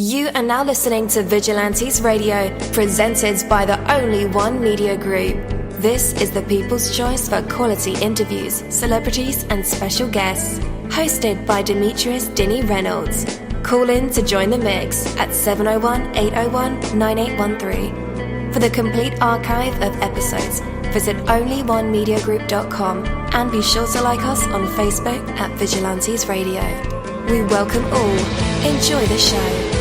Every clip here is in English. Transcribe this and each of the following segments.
You are now listening to Vigilantes Radio, presented by the only one media group. This is the people's choice for quality interviews, celebrities and special guests. Hosted by Demetrius Dinny Reynolds. Call in to join the mix at 701-801-9813. For the complete archive of episodes, visit onlyonemediagroup.com and be sure to like us on Facebook at Vigilantes Radio. We welcome all. Enjoy the show.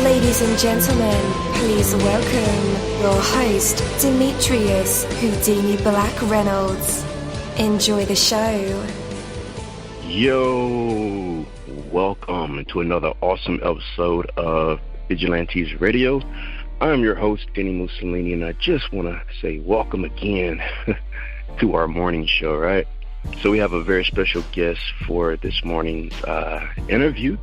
Ladies and gentlemen, please welcome your host, Demetrius Houdini Black Reynolds. Enjoy the show. Yo, welcome to another awesome episode of Vigilantes Radio. I'm your host, dini-mussolini, and I just want to say welcome again to our morning show, right? So we have a very special guest for this morning's interview.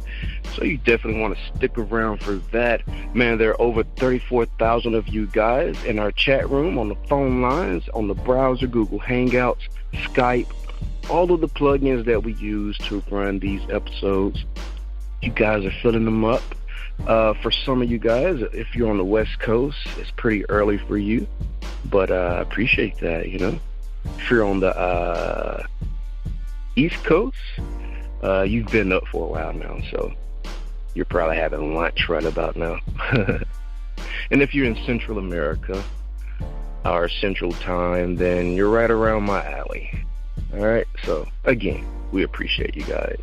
So you definitely want to stick around for that. Man, there are over 34,000 of you guys in our chat room, on the phone lines, on the browser, Google Hangouts, Skype, all of the plugins that we use to run these episodes. You guys are filling them up. For some of you guys, if you're on the West Coast, it's pretty early for you. But I appreciate that, you know. If you're on the East Coast, you've been up for a while now, so you're probably having lunch right about now. And if you're in Central America, or Central Time, then you're right around my alley. All right, so again, we appreciate you guys.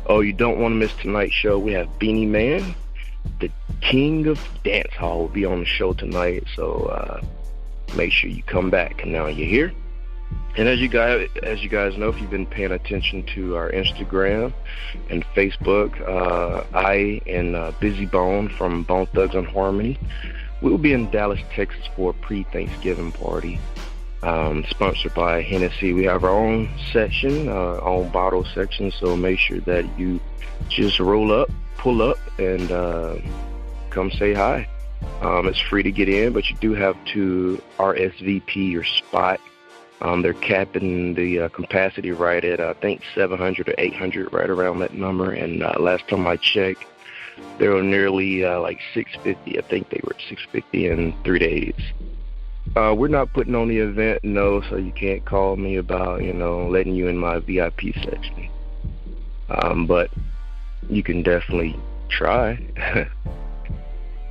Oh, you don't want to miss tonight's show. We have Beanie Man, the king of dance hall, will be on the show tonight, so make sure you come back. Now you're here. And as you guys know, if you've been paying attention to our Instagram and Facebook, I and Busy Bone from Bone Thugs and Harmony, we'll be in Dallas, Texas for a pre-Thanksgiving party, sponsored by Hennessy. We have our own section, own bottle section, so make sure that you just roll up, pull up, and come say hi. It's free to get in, but you do have to RSVP your spot. They're capping the capacity right at, I think, 700 or 800, right around that number. And last time I checked, they were nearly like 650. I think they were at 650 in 3 days. We're not putting on the event, no, so you can't call me about, letting you in my VIP section. But you can definitely try.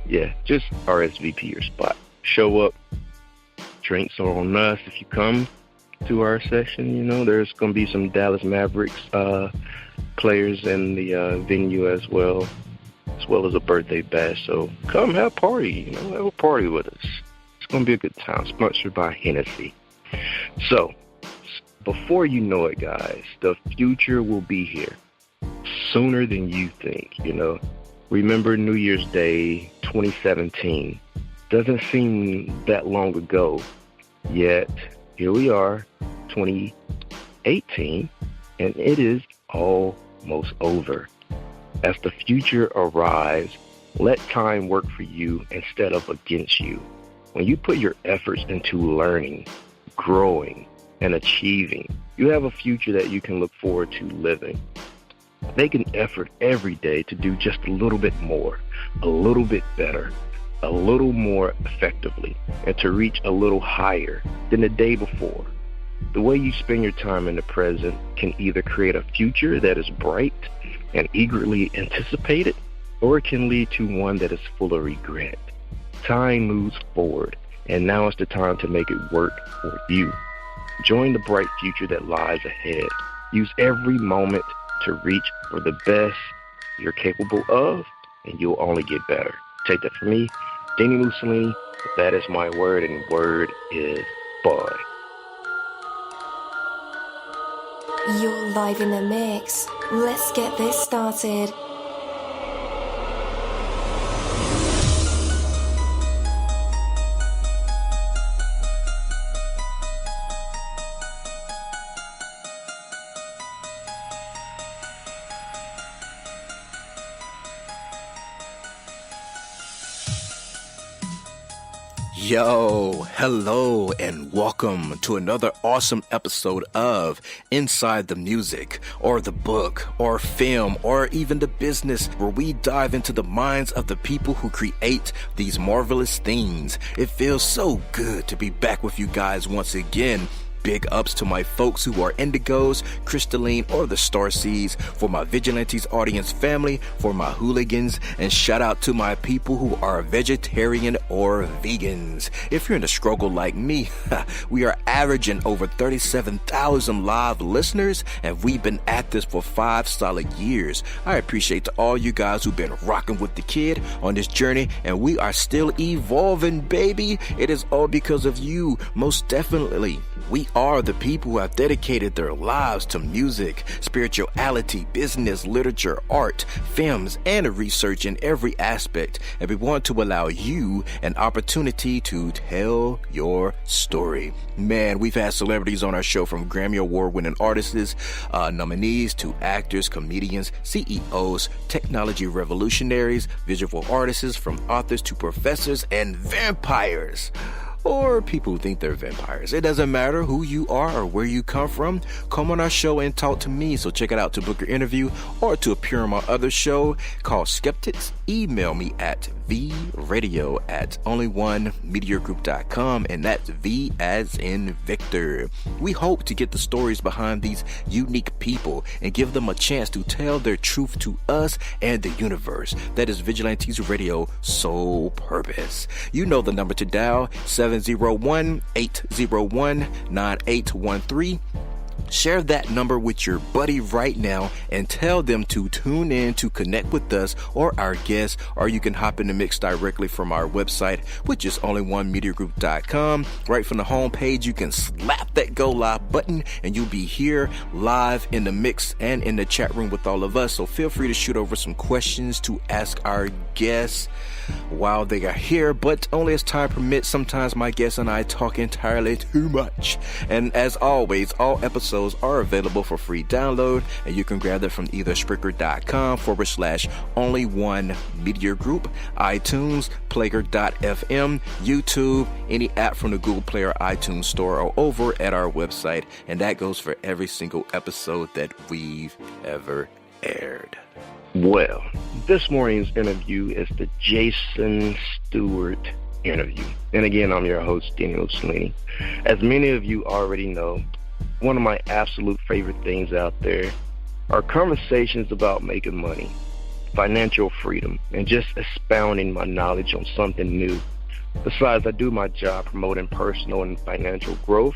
Yeah, just RSVP your spot. Show up. Drinks are on us if you come to our session. There's going to be some Dallas Mavericks players in the venue as well as a birthday bash. So come have a party, have a party with us. It's going to be a good time. Sponsored by Hennessy. So before you know it, guys, the future will be here sooner than you think. Remember New Year's Day 2017. Doesn't seem that long ago, yet here we are, 2018, and it is almost over. As the future arrives, let time work for you instead of against you. When you put your efforts into learning, growing, and achieving, you have a future that you can look forward to living. Make an effort every day to do just a little bit more, a little bit better, a little more effectively, and to reach a little higher than the day before. The way you spend your time in the present can either create a future that is bright and eagerly anticipated, or it can lead to one that is full of regret. Time moves forward, and now is the time to make it work for you. Join the bright future that lies ahead. Use every moment to reach for the best you're capable of, and you'll only get better. Take that from me, dini-mussolini. That is my word, and word is boy. You're live in the mix. Let's get this started. Yo, hello, and welcome to another awesome episode of Inside the Music, or the book, or film, or even the business, where we dive into the minds of the people who create these marvelous things. It feels so good to be back with you guys once again. Big ups to my folks who are indigos, crystalline, or the starseeds, for my vigilantes audience family, for my hooligans, and shout out to my people who are vegetarian or vegans. If you're in the struggle like me, we are averaging over 37,000 live listeners, and we've been at this for 5 solid years. I appreciate to all you guys who've been rocking with the kid on this journey, and we are still evolving, baby. It is all because of you, most definitely. We are the people who have dedicated their lives to music, spirituality, business, literature, art, films, and research in every aspect. And we want to allow you an opportunity to tell your story. Man, we've had celebrities on our show, from Grammy Award-winning artists, nominees, to actors, comedians, CEOs, technology revolutionaries, visual artists, from authors to professors and vampires. Or people who think they're vampires. It doesn't matter who you are or where you come from. Come on our show and talk to me. So check it out to book your interview or to appear on my other show called Skeptics. Email me at vradio@onlyonemediagroup.com, and that's V as in Victor. We hope to get the stories behind these unique people and give them a chance to tell their truth to us and the universe. That is Vigilantes Radio sole purpose. You know the number to dial, 701-801-9813. Share that number with your buddy right now and tell them to tune in to connect with us or our guests, or you can hop in the mix directly from our website, which is onlyonemediagroup.com. Right from the homepage, you can slap that go live button and you'll be here live in the mix and in the chat room with all of us. So feel free to shoot over some questions to ask our guests while they are here, but only as time permits. Sometimes my guests and I talk entirely too much. And as always, all episodes are available for free download, and you can grab them from either Spreaker.com/onlyonemediagroup, iTunes, Player.fm, YouTube, any app from the Google Play or iTunes Store, or over at our website. And that goes for every single episode that we've ever aired. Well, this morning's interview is the Jason-Stewart interview. And again, I'm your host, dini-mussolini. As many of you already know, one of my absolute favorite things out there are conversations about making money, financial freedom, and just expounding my knowledge on something new. Besides, I do my job promoting personal and financial growth.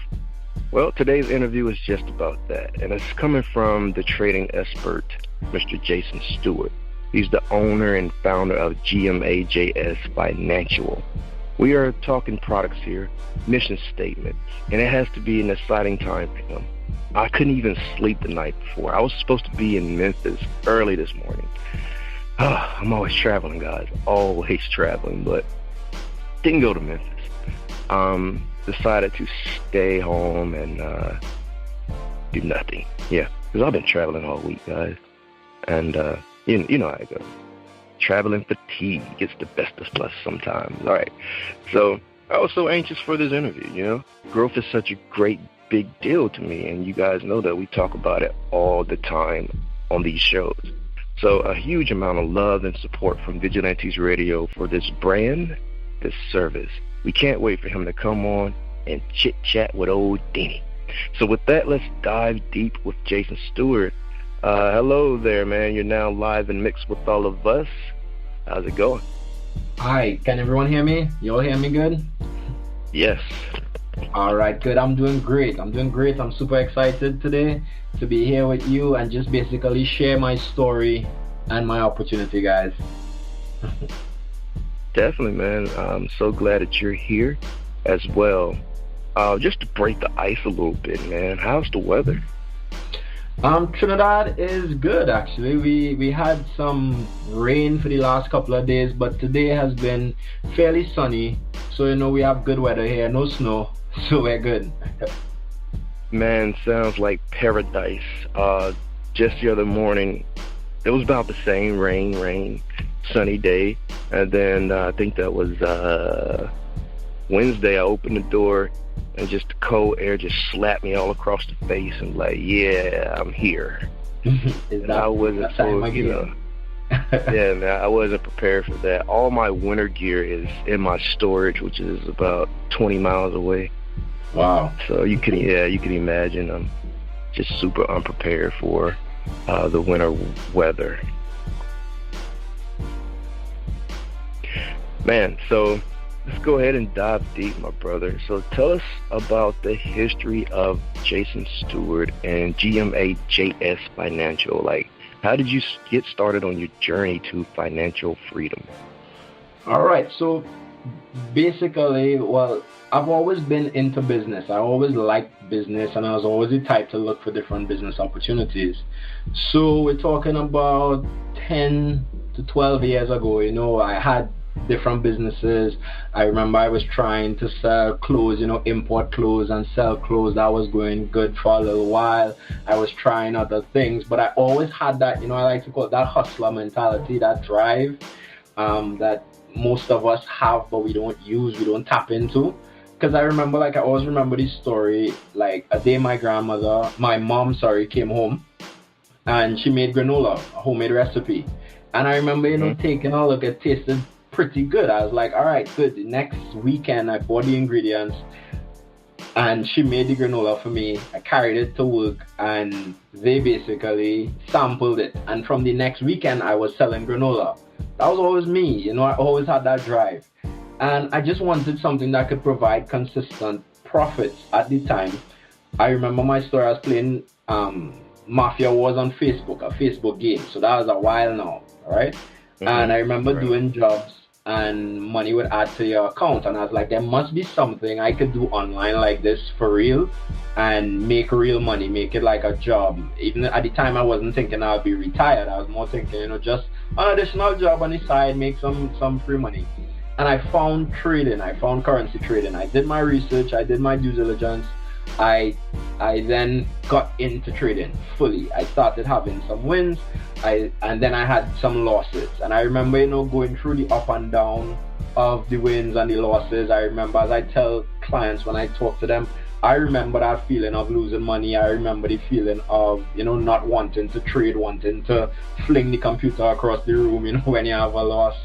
Well, today's interview is just about that, and it's coming from the trading expert, Mr. Jason-Stewart. He's the owner and founder of gmajs-financial. We are talking products here, mission statements, and it has to be an exciting time for him. I couldn't even sleep the night before. I was supposed to be in Memphis early this morning. I'm always traveling, guys, always traveling, but didn't go to Memphis. Decided to stay home and do nothing. Yeah, because I've been traveling all week, guys. And you know how it goes. Traveling fatigue gets the best of us sometimes. All right. So I was so anxious for this interview, you know. Growth is such a great, big deal to me. And you guys know that we talk about it all the time on these shows. So a huge amount of love and support from Vigilantes Radio for this brand, this service. We can't wait for him to come on and chit-chat with old Dini. So with that, let's dive deep with Jason-Stewart. Hello there, man. You're now live and mixed with all of us. How's it going? Hi, can everyone hear me? You all hear me good? Yes. All right, good. I'm doing great. I'm super excited today to be here with you and just basically share my story and my opportunity, guys. Definitely, man. I'm so glad that you're here as well. Just to break the ice a little bit, man. How's the weather? Trinidad is good, actually. We had some rain for the last couple of days, but today has been fairly sunny. So, you know, we have good weather here, no snow, so we're good. Man, sounds like paradise. Just the other morning, it was about the same rain, sunny day. And then I think that was Wednesday, I opened the door, and just the cold air just slapped me all across the face, and like, yeah, I'm here. And I wasn't so, yeah, man, I wasn't prepared for that. All my winter gear is in my storage, which is about 20 miles away. Wow. So you can imagine I'm just super unprepared for the winter weather. Man, so let's go ahead and dive deep, my brother. So tell us about the history of Jason-Stewart and gmajs-financial. Like, how did you get started on your journey to financial freedom? All right, so basically, well, I've always been into business. I always liked business, and I was always the type to look for different business opportunities. So we're talking about 10 to 12 years ago, you know, I had different businesses. I remember I was trying to sell clothes, you know, import clothes and sell clothes. That was going good for a little while. I was trying other things, but I always had that, you know, I like to call it that hustler mentality, that drive that most of us have, but we don't use, we don't tap into. Because I remember, like, I always remember this story, like a day my mom came home, and she made granola, a homemade recipe. And I remember, you know, taking a look, it tasted pretty good. I was like, all right, good. The next weekend I bought the ingredients and she made the granola for me. I carried it to work and they basically sampled it. And from the next weekend I was selling granola. That was always me, you know, I always had that drive. And I just wanted something that could provide consistent profits at the time. I remember my story, I was playing Mafia Wars on Facebook, a Facebook game. So that was a while now, all right? And I remember doing jobs and money would add to your account, and I was like, there must be something I could do online like this for real and make real money, make it like a job. Even at the time I wasn't thinking I'd be retired. I was more thinking, you know, just an additional job on the side, make some free money. And I found trading, I found currency trading. I did my research, I did my due diligence. I then got into trading fully. I started having some wins, and then I had some losses. And I remember, you know, going through the up and down of the wins and the losses. I remember, as I tell clients when I talk to them, I remember that feeling of losing money. I remember the feeling of, you know, not wanting to trade, wanting to fling the computer across the room, you know, when you have a loss.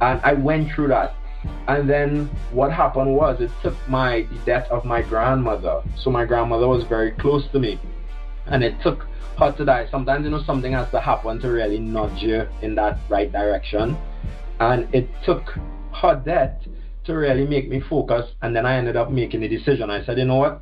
And I went through that. And then what happened was, it took the death of my grandmother. So my grandmother was very close to me, and it took her to die. Sometimes, you know, something has to happen to really nudge you in that right direction, and it took her death to really make me focus. And then I ended up making the decision. I said, you know what,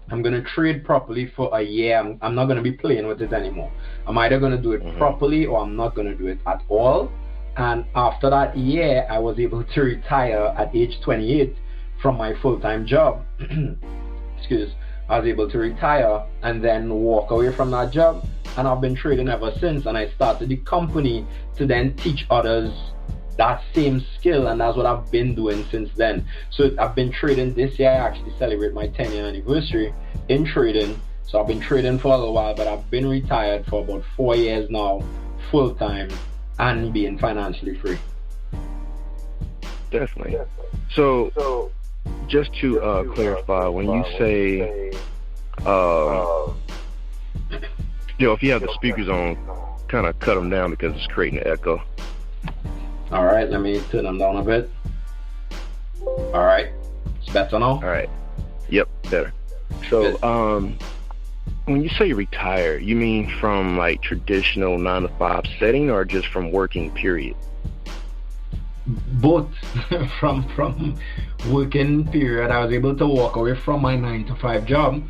I'm going to trade properly for a year. I'm not going to be playing with it anymore. I'm either going to do it properly or I'm not going to do it at all. And after that year, I was able to retire at age 28 from my full-time job. I was able to retire and then walk away from that job. And I've been trading ever since. And I started the company to then teach others that same skill. And that's what I've been doing since then. So I've been trading this year. I actually celebrate my 10-year anniversary in trading. So I've been trading for a little while, but I've been retired for about 4 years now, full-time, and being financially free. Definitely. So just to clarify, when you say, you know, if you have the speakers on, kind of cut them down because it's creating an echo. All right, let me turn them down a bit. All right, it's better now? All right. Yep, better. So, when you say retire, you mean from like traditional 9-to-5 setting, or just from working period? Both. from working period, I was able to walk away from my 9-to-5 job,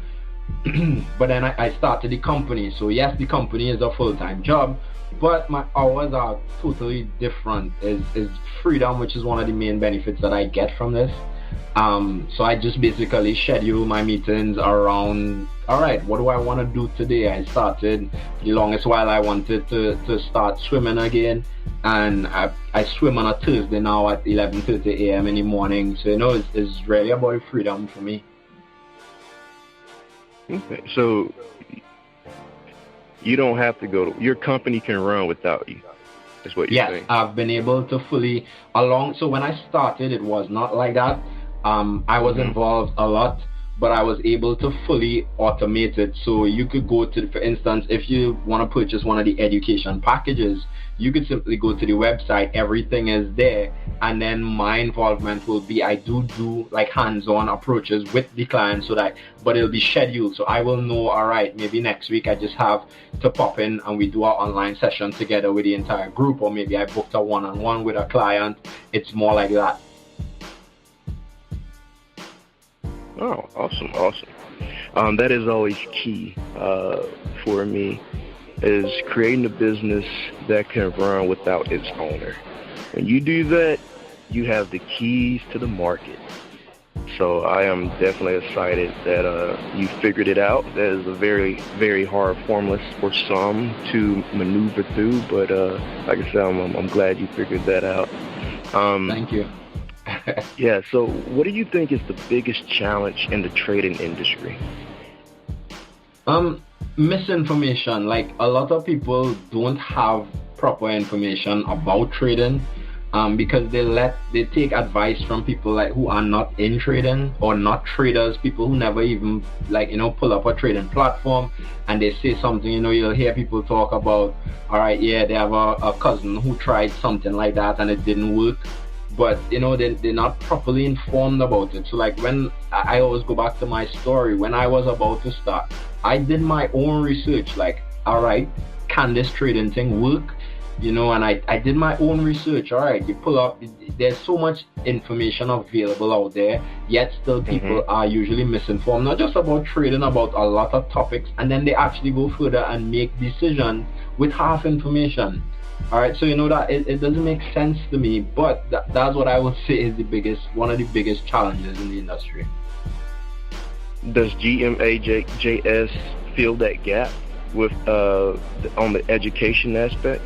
but then I started the company. So yes, the company is a full-time job, but my hours are totally different. Is freedom, which is one of the main benefits that I get from this. So I just basically schedule my meetings around, all right, what do I want to do today? I started, for the longest while, I wanted to start swimming again, and I swim on a Thursday now at 11:30 a.m. in the morning. So, you know, it's really about freedom for me. Okay, so you don't have to go to, your company can run without you. That's what you're saying. Yes, I've been able to fully, so when I started, it was not like that. I was involved a lot, but I was able to fully automate it. So you could go to, for instance, if you want to purchase one of the education packages, you could simply go to the website, everything is there, and then my involvement will be, I do like hands-on approaches with the client, but it'll be scheduled. So I will know, all right, maybe next week I just have to pop in and we do our online session together with the entire group, or maybe I booked a one-on-one with a client. It's more like that. Oh, awesome. That is always key for me, is creating a business that can run without its owner. When you do that, you have the keys to the market. So I am definitely excited that you figured it out. That is a very, very hard formula for some to maneuver through, but like I said, I'm glad you figured that out. Thank you. Yeah, so what do you think is the biggest challenge in the trading industry? Misinformation. Like, a lot of people don't have proper information about trading because they take advice from people like who are not in trading or not traders, people who never even pull up a trading platform, and they say something. You'll hear people talk about, all right, yeah, they have a cousin who tried something like that and it didn't work. But they're not properly informed about it. So like, when I always go back to my story, when I was about to start, I did my own research. Like, all right, can this trading thing work? And I did my own research. All right, you pull up, there's so much information available out there, yet still people are usually misinformed, not just about trading, about a lot of topics, and then they actually go further and make decisions with half information. All right, so that it doesn't make sense to me, but that's what I would say is one of the biggest challenges in the industry. Does GMAJS fill that gap with on the education aspect?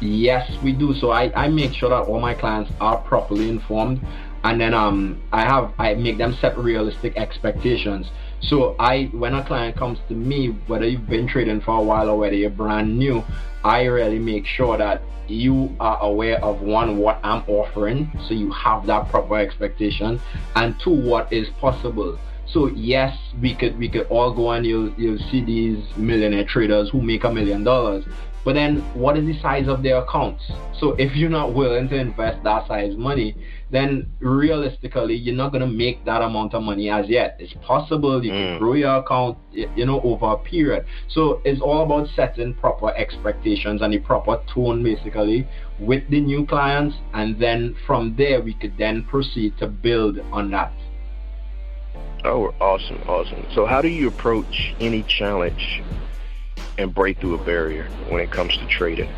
Yes, we do. So I make sure that all my clients are properly informed, and then I make them set realistic expectations. So when a client comes to me, whether you've been trading for a while or whether you're brand new, I really make sure that you are aware of, one, what I'm offering, so you have that proper expectation, and two, what is possible. So yes, we could all go and you'll see these millionaire traders who make $1 million. But then what is the size of their accounts? So if you're not willing to invest that size money, then realistically you're not going to make that amount of money as yet. It's possible you can grow your account over a period. So it's all about setting proper expectations and the proper tone basically with the new clients, and then from there we could then proceed to build on that. Oh, awesome. So how do you approach any challenge and break through a barrier when it comes to trading?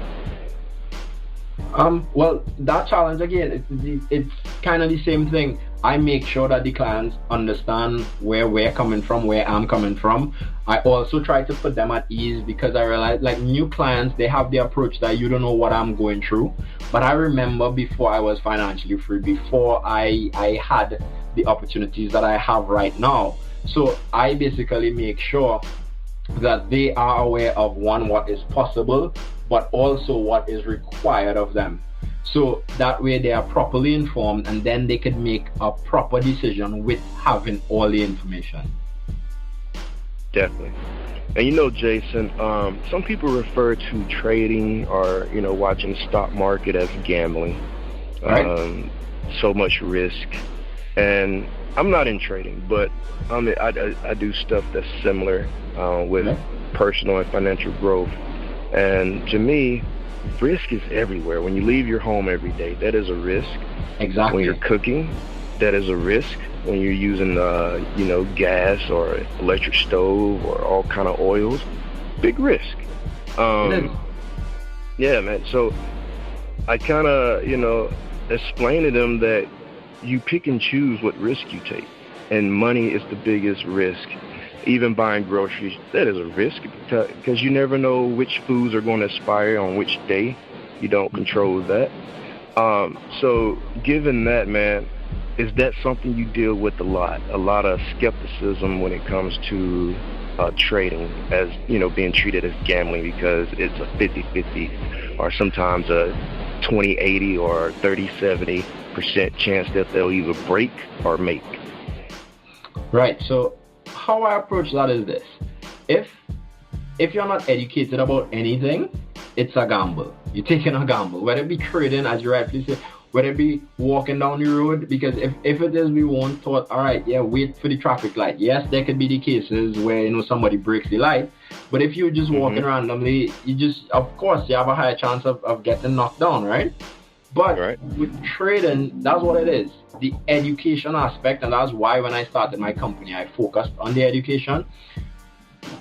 Well, that challenge, again, it's kind of the same thing. I make sure that the clients understand where we're coming from, where I'm coming from. I also try to put them at ease, because I realize, like, new clients, they have the approach that you don't know what I'm going through. But I remember before I was financially free, before I had the opportunities that I have right now. So I basically make sure that they are aware of, one, what is possible, but also what is required of them. So that way they are properly informed, and then they can make a proper decision with having all the information. Definitely. And Jason, some people refer to trading or watching the stock market as gambling. Right. So much risk. And I'm not in trading, but I do stuff that's similar with personal and financial growth. And to me, risk is everywhere. When you leave your home every day, that is a risk. Exactly. When you're cooking, that is a risk. When you're using gas or electric stove or all kind of oils, big risk. Yeah, man. So I kind of explain to them that you pick and choose what risk you take, and money is the biggest risk. Even buying groceries, that is a risk, because you never know which foods are going to expire on which day. You don't control that. So given that, man, is that something you deal with a lot of skepticism when it comes to trading, as being treated as gambling, because it's a 50-50 or sometimes a 20-80 or 30-70% chance that they'll either break or make? Right. So how I approach that is this: if you're not educated about anything, it's a gamble. You're taking a gamble, whether it be trading, as you rightfully say, whether it be walking down the road. Because if it is, we won't thought, all right, yeah, wait for the traffic light. Yes, there could be the cases where somebody breaks the light, but if you're just walking randomly, of course you have a higher chance of getting knocked down, right? But with trading, that's what it is, the education aspect, and that's why when I started my company, I focused on the education,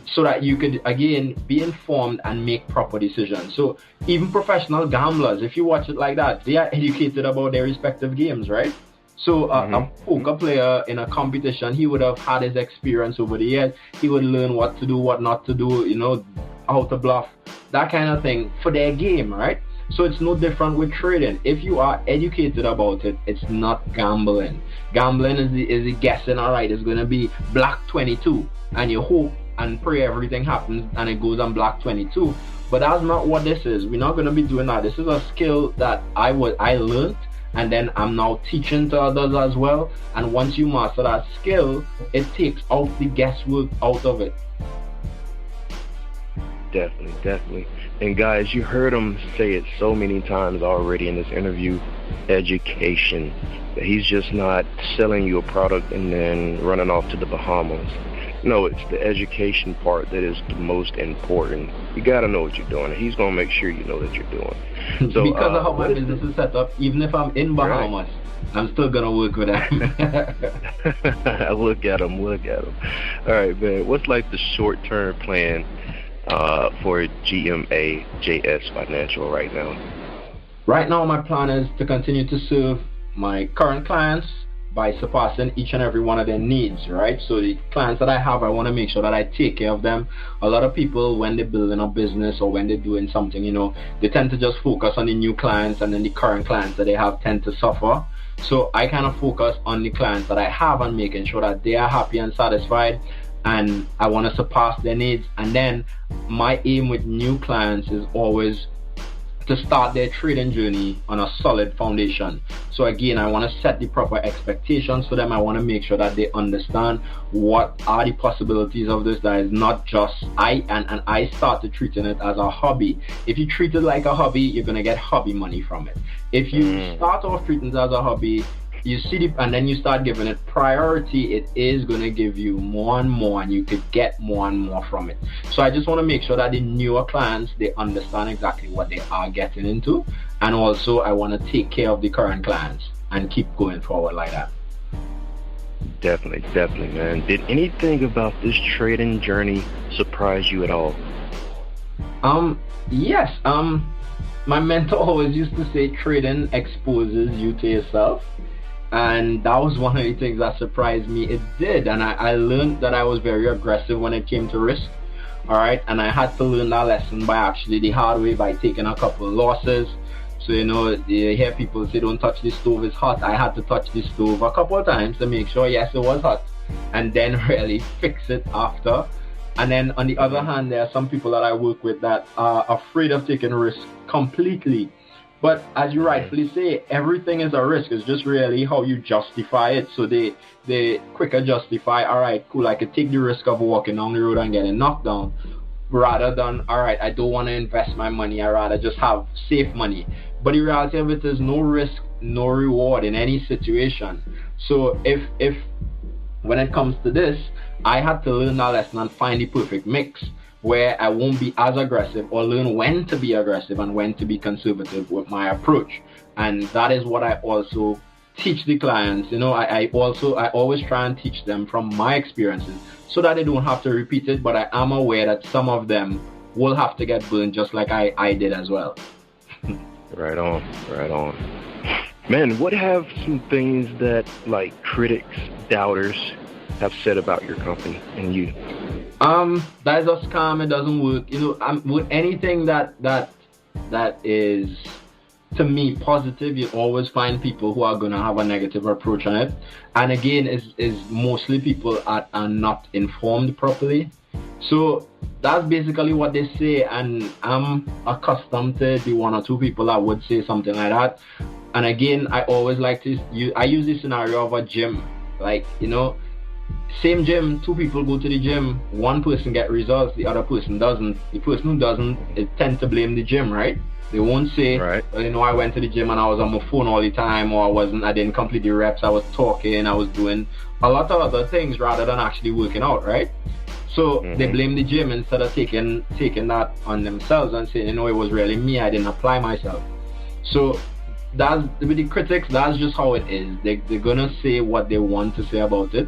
so that you could, again, be informed and make proper decisions. So even professional gamblers, if you watch it like that, they are educated about their respective games, right? So a poker player in a competition, he would have had his experience over the years. He would learn what to do, what not to do, how to bluff, that kind of thing for their game, right? So it's no different with trading. If you are educated about it, it's not gambling. Gambling is the guessing, all right, it's going to be black 22, and you hope and pray everything happens and it goes on black 22. But that's not what this is. We're not going to be doing that. This is a skill that I learned, and then I'm now teaching to others as well. And once you master that skill, it takes out the guesswork out of it. Definitely. And guys, you heard him say it so many times already in this interview, education. He's just not selling you a product and then running off to the Bahamas. No, it's the education part that is the most important. You got to know what you're doing. He's going to make sure you know that you're doing. So, because of how my business is set up, even if I'm in Bahamas, I'm still going to work with him. Look at him. All right, man. What's like the short-term plan for gmajs-financial right now? Right now, my plan is to continue to serve my current clients by surpassing each and every one of their needs, right? So the clients that I have, I want to make sure that I take care of them. A lot of people, when they're building a business or when they're doing something, they tend to just focus on the new clients, and then the current clients that they have tend to suffer. So I kind of focus on the clients that I have and making sure that they are happy and satisfied, and I want to surpass their needs. And then my aim with new clients is always to start their trading journey on a solid foundation. So again, I want to set the proper expectations for them. I want to make sure that they understand what are the possibilities of this. That is not just I started treating it as a hobby. If you treat it like a hobby, you're going to get hobby money from it. If you start off treating it as a hobby, you see and then you start giving it priority, it is going to give you more and more, and you could get more and more from it. So I just want to make sure that the newer clients, they understand exactly what they are getting into, and also I want to take care of the current clients and keep going forward like that. Definitely, man. Did anything about this trading journey surprise you at all? Yes. My mentor always used to say trading exposes you to yourself. And that was one of the things that surprised me. It did, and I learned that I was very aggressive when it came to risk. All right, and I had to learn that lesson by actually the hard way, by taking a couple of losses. So you hear people say, "Don't touch the stove; it's hot." I had to touch the stove a couple of times to make sure, yes, it was hot, and then really fix it after. And then on the other hand, there are some people that I work with that are afraid of taking risk completely. But as you rightfully say, everything is a risk. It's just really how you justify it. So they quicker justify, all right, cool, I could take the risk of walking down the road and getting knocked down, rather than, all right, I don't want to invest my money. I rather just have safe money. But the reality of it is no risk, no reward in any situation. So if when it comes to this, I had to learn that lesson and find the perfect mix, where I won't be as aggressive, or learn when to be aggressive and when to be conservative with my approach. And that is what I also teach the clients. I always try and teach them from my experiences so that they don't have to repeat it, but I am aware that some of them will have to get burned just like I did as well. Right on. Man, what have some things that like critics, doubters have said about your company and you? That is a scam. It doesn't work. With anything that is, to me, positive, you always find people who are gonna have a negative approach on it. And again, is mostly people are not informed properly. So that's basically what they say, and I'm accustomed to the one or two people that would say something like that. And again, I always like to use the scenario of a gym. Like, Same gym, two people go to the gym, one person get results, the other person doesn't. The person who doesn't tend to blame the gym, right? They won't say, right, well, you know, I went to the gym and I was on my phone all the time, or I didn't complete the reps, I was talking, I was doing a lot of other things rather than actually working out, right? So they blame the gym instead of taking that on themselves and saying, you know, it was really me, I didn't apply myself. So that's with the critics, that's just how it is. They're gonna say what they want to say about it,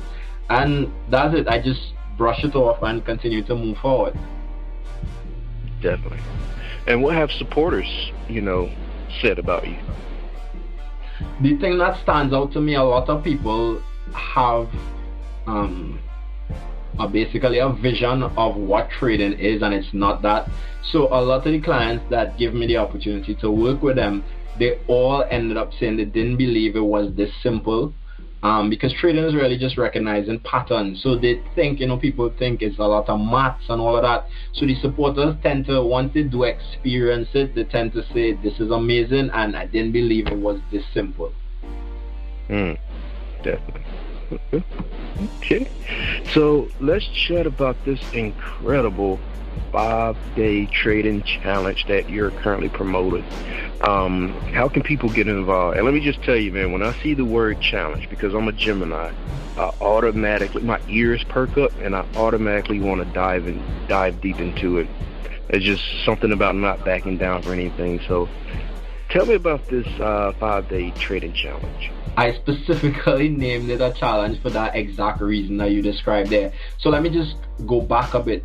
and that's it. I just brush it off and continue to move forward. Definitely. And what have supporters, you know, said about you? The thing that stands out to me, a lot of people have basically a vision of what trading is, and it's not that. So a lot of the clients that give me the opportunity to work with them, they all ended up saying they didn't believe it was this simple, because trading is really just recognizing patterns. So they think, you know, people think it's a lot of maths and all of that. So the supporters tend to, once they do experience it, they tend to say, this is amazing, and I didn't believe it was this simple. Definitely. Okay, so let's chat about this incredible 5-day trading challenge that you're currently promoting. How can people get involved? And let me just tell you, man, when I see the word challenge, because I'm a Gemini, I automatically, my ears perk up and I automatically want to dive deep into it. It's just something about not backing down for anything. So tell me about this 5-day trading challenge. I specifically named it a challenge for that exact reason that you described there. So let me just go back a bit.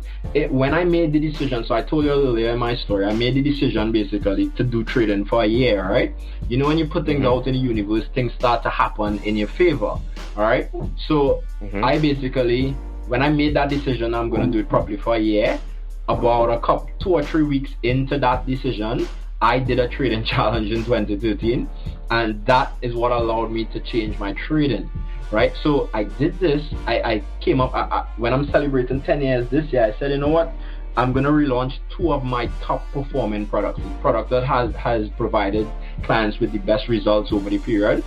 When I made the decision, so I told you earlier in my story, I made the decision basically to do trading for a year, right? You know, when you put things out in the universe, things start to happen in your favor, all right? So I basically, when I made that decision, I'm going to do it properly for a year, about 2 or 3 weeks into that decision, I did a trading challenge in 2013, and that is what allowed me to change my trading, right? So I did this, I came up, when I'm celebrating 10 years this year, I said, you know what, I'm going to relaunch 2 of my top performing products, the product that has provided clients with the best results over the period.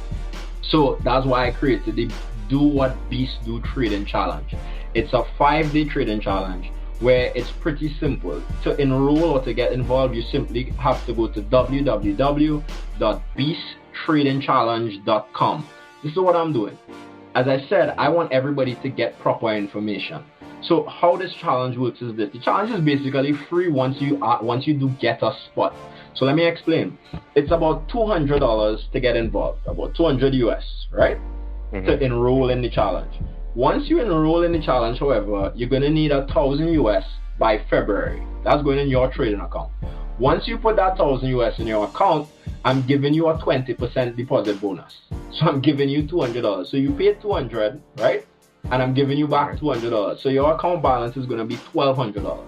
So that's why I created the Do What Beasts Do Trading Challenge. It's a 5-day trading challenge, where it's pretty simple. To enroll or to get involved, you simply have to go to www.beasttradingchallenge.com. This is what I'm doing. As I said, I want everybody to get proper information. So how this challenge works is this. The challenge is basically free once you do get a spot. So let me explain. It's about $200 to get involved, about 200 US, right? To enroll in the challenge. Once you enroll in the challenge, however, you're going to need 1,000 US by February. That's going in your trading account. Once you put that 1,000 US in your account, I'm giving you a 20% deposit bonus. So I'm giving you $200. So you paid $200, right? And I'm giving you back $200. So your account balance is going to be $1,200.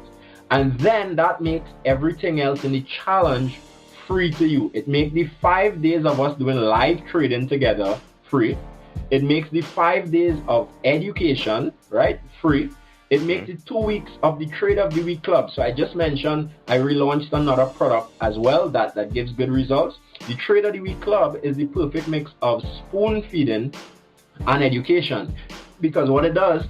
And then that makes everything else in the challenge free to you. It makes the 5 days of us doing live trading together free. It makes the 5 days of education, right, free. It makes the 2 weeks of the Trade of the Week Club. So I just mentioned I relaunched another product as well that gives good results. The Trade of the Week Club is the perfect mix of spoon feeding and education, because what it does,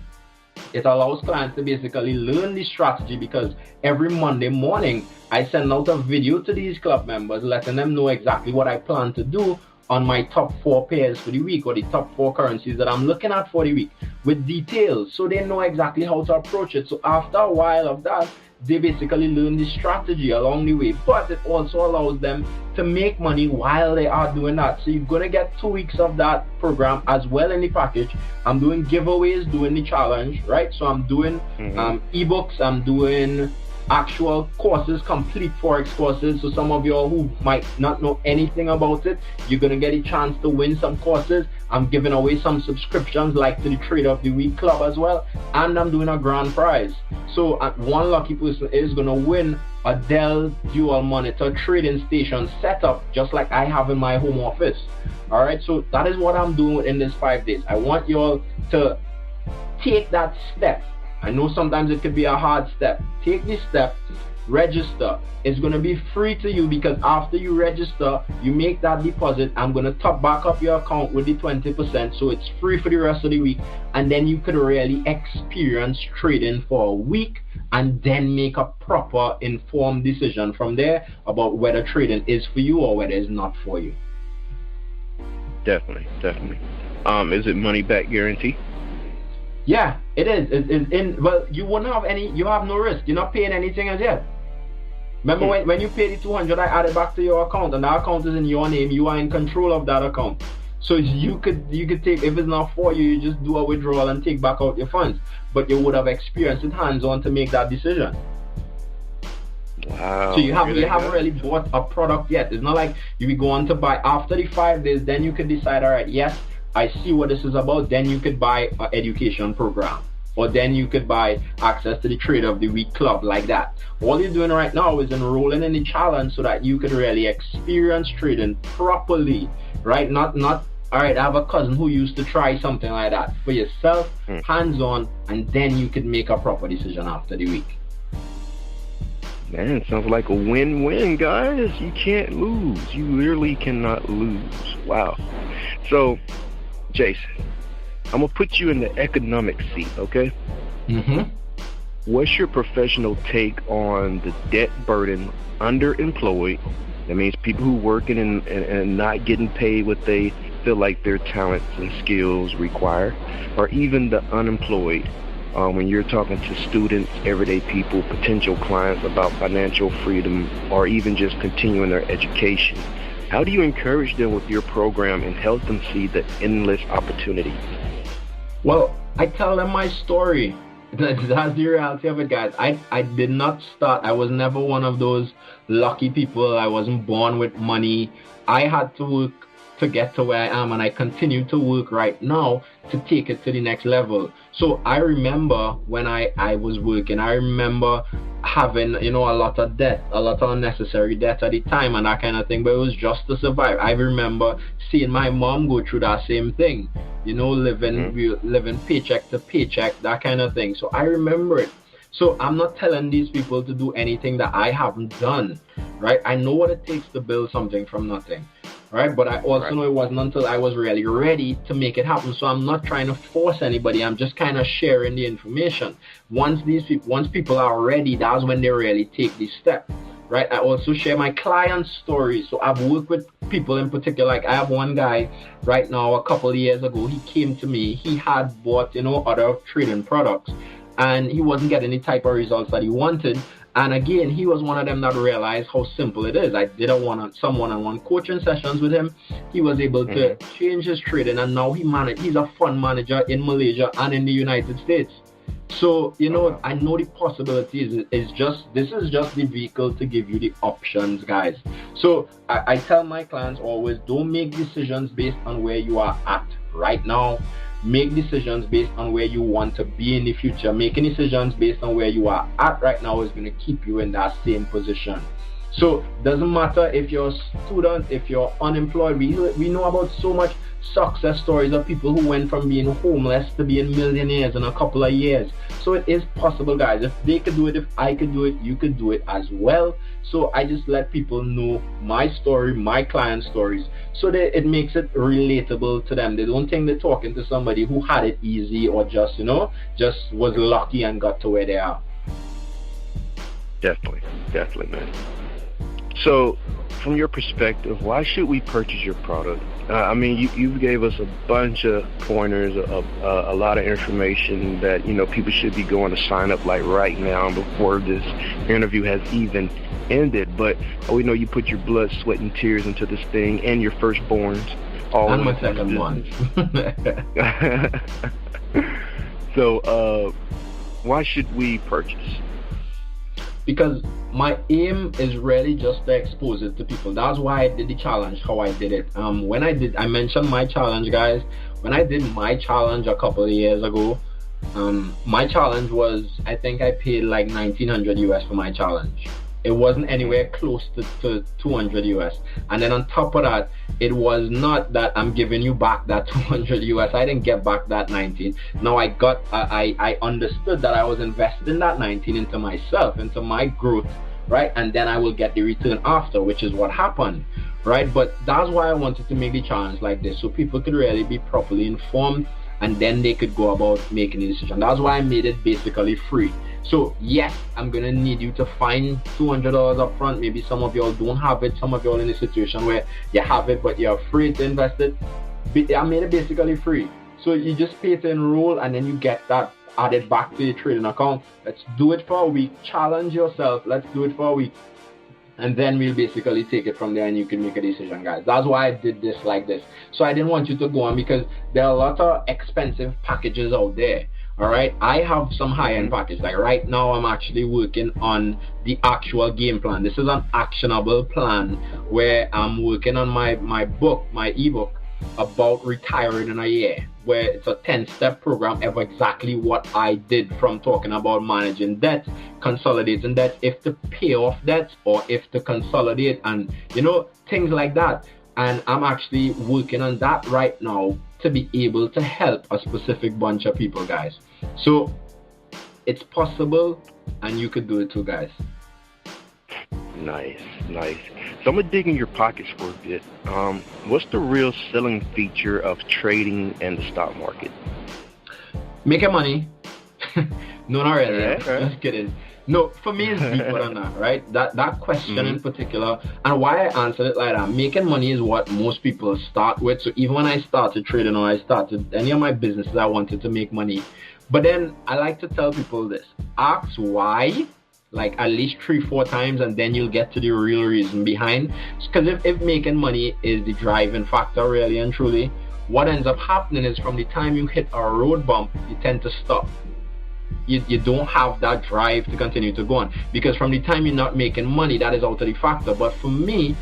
it allows clients to basically learn the strategy, because every Monday morning I send out a video to these club members letting them know exactly what I plan to do on my top 4 pairs for the week, or the top 4 currencies that I'm looking at for the week, with details, so they know exactly how to approach it. So after a while of that, they basically learn the strategy along the way, but it also allows them to make money while they are doing that. So you're going to get 2 weeks of that program as well in the package. I'm doing giveaways, doing the challenge, right? So I'm doing ebooks, I'm doing actual courses, complete forex courses. So some of y'all who might not know anything about it, you're gonna get a chance to win some courses. I'm giving away some subscriptions like to the Trade of the Week Club as well, and I'm doing a grand prize. So one lucky person is gonna win a Dell dual monitor trading station setup, just like I have in my home office. All right, so that is what I'm doing in this 5 days. I want y'all to take that step. I know sometimes it could be a hard step. Take this step, register. It's going to be free to you, because after you register, you make that deposit. I'm going to top back up your account with the 20%, so it's free for the rest of the week. And then you could really experience trading for a week and then make a proper informed decision from there about whether trading is for you or whether it's not for you. Definitely. Is it money back guarantee? Yeah, it is. Well, you won't have any. You have no risk. You're not paying anything as yet. Remember when you pay the $200, I added back to your account, and that account is in your name. You are in control of that account. So you could take, if it's not for you, you just do a withdrawal and take back out your funds. But you would have experienced it hands-on to make that decision. Wow. So you haven't really bought a product yet. It's not like you be going to buy after the 5 days. Then you could decide, all right, yes, I see what this is about. Then you could buy an education program, or then you could buy access to the Trade of the Week club, like that. All you're doing right now is enrolling in the challenge so that you could really experience trading properly, right? Not all right, I have a cousin who used to try something like that. For yourself, hands-on, and then you could make a proper decision after the week. Man, sounds like a win-win, guys. You can't lose. You literally cannot lose. Wow. So, Jason, I'm going to put you in the economic seat, okay? What's your professional take on the debt burden underemployed? That means people who working and not getting paid what they feel like their talents and skills require, or even the unemployed. When you're talking to students, everyday people, potential clients about financial freedom, or even just continuing their education, how do you encourage them with your program and help them see the endless opportunity? Well, I tell them my story. That's the reality of it, guys. I did not start. I was never one of those lucky people. I wasn't born with money. I had to work to get to where I am, and I continue to work right now to take it to the next level. So I remember when I was working, I remember having, a lot of debt, a lot of unnecessary debt at the time and that kind of thing, but it was just to survive. I remember seeing my mom go through that same thing, living paycheck to paycheck, that kind of thing. So I remember it. So I'm not telling these people to do anything that I haven't done, right? I know what it takes to build something from nothing, right? But I also know it wasn't until I was really ready to make it happen. So I'm not trying to force anybody. I'm just kind of sharing the information. Once people are ready, that's when they really take this step, right? I also share my client stories. So I've worked with people in particular. Like I have one guy right now, a couple of years ago, he came to me. He had bought, other trading products, and he wasn't getting the type of results that he wanted. And again, he was one of them that realized how simple it is. I did some one-on-one coaching sessions with him. He was able to change his trading, and now he's a fund manager in Malaysia and in the United States. So, I know the possibilities. This is just the vehicle to give you the options, guys. So I tell my clients always, don't make decisions based on where you are at right now. Make decisions based on where you want to be in the future. Making decisions based on where you are at right now is going to keep you in that same position. So doesn't matter if you're a student, if you're unemployed. We know about so much success stories of people who went from being homeless to being millionaires in a couple of years. So it is possible, guys. If they could do it, if I could do it, you could do it as well. So I just let people know my story, my client stories, so that it makes it relatable to them. They don't think they're talking to somebody who had it easy or just was lucky and got to where they are. Definitely, man. So, from your perspective, why should we purchase your product? You gave us a bunch of pointers, a lot of information that, people should be going to sign up like right now before this interview has even ended. But we know you put your blood, sweat, and tears into this thing, and your firstborns. And my second one. So, why should we purchase? Because my aim is really just to expose it to people. That's why I did the challenge, how I did it. I mentioned my challenge, guys. When I did my challenge a couple of years ago, my challenge was, I think I paid like $1,900 US for my challenge. It wasn't anywhere close to $200 US. And then on top of that, it was not that I'm giving you back that $200 US. I didn't get back that 19. Now I understood that I was investing that 19 into myself, into my growth, right? And then I will get the return after, which is what happened, right? But that's why I wanted to make the challenge like this, so people could really be properly informed, and then they could go about making a decision. That's why I made it basically free. So yes, I'm gonna need you to find $200 up front. Maybe some of y'all don't have it, some of y'all in a situation where you have it but you're afraid to invest it. I made it basically free. So you just pay to enroll, and then you get that added back to your trading account. Let's do it for a week. Challenge yourself. Let's do it for a week, and then we'll basically take it from there, and you can make a decision, guys. That's why I did this like this. So I didn't want you to go on, because there are a lot of expensive packages out there. All right, I have some high-end package. Like right now, I'm actually working on the actual game plan. This is an actionable plan where I'm working on my ebook about retiring in a year, where it's a 10-step program of exactly what I did, from talking about managing debt, consolidating debt, if to pay off debt or if to consolidate, and things like that. And I'm actually working on that right now to be able to help a specific bunch of people, guys. So it's possible, and you could do it too, guys. Nice. So I'm gonna dig in your pockets for a bit. What's the real selling feature of trading and the stock market? Making money. No, not really. Right. Just kidding. No, for me it's deeper than that, right? That question in particular, and why I answered it like that. Making money is what most people start with. So even when I started trading, or I started any of my businesses, I wanted to make money. But then I like to tell people this: ask why, like at least 3-4 times, and then you'll get to the real reason behind. Because if making money is the driving factor, really and truly, what ends up happening is, from the time you hit a road bump, you tend to stop. You don't have that drive to continue to go on, because from the time you're not making money, that is out of the factor. But for me,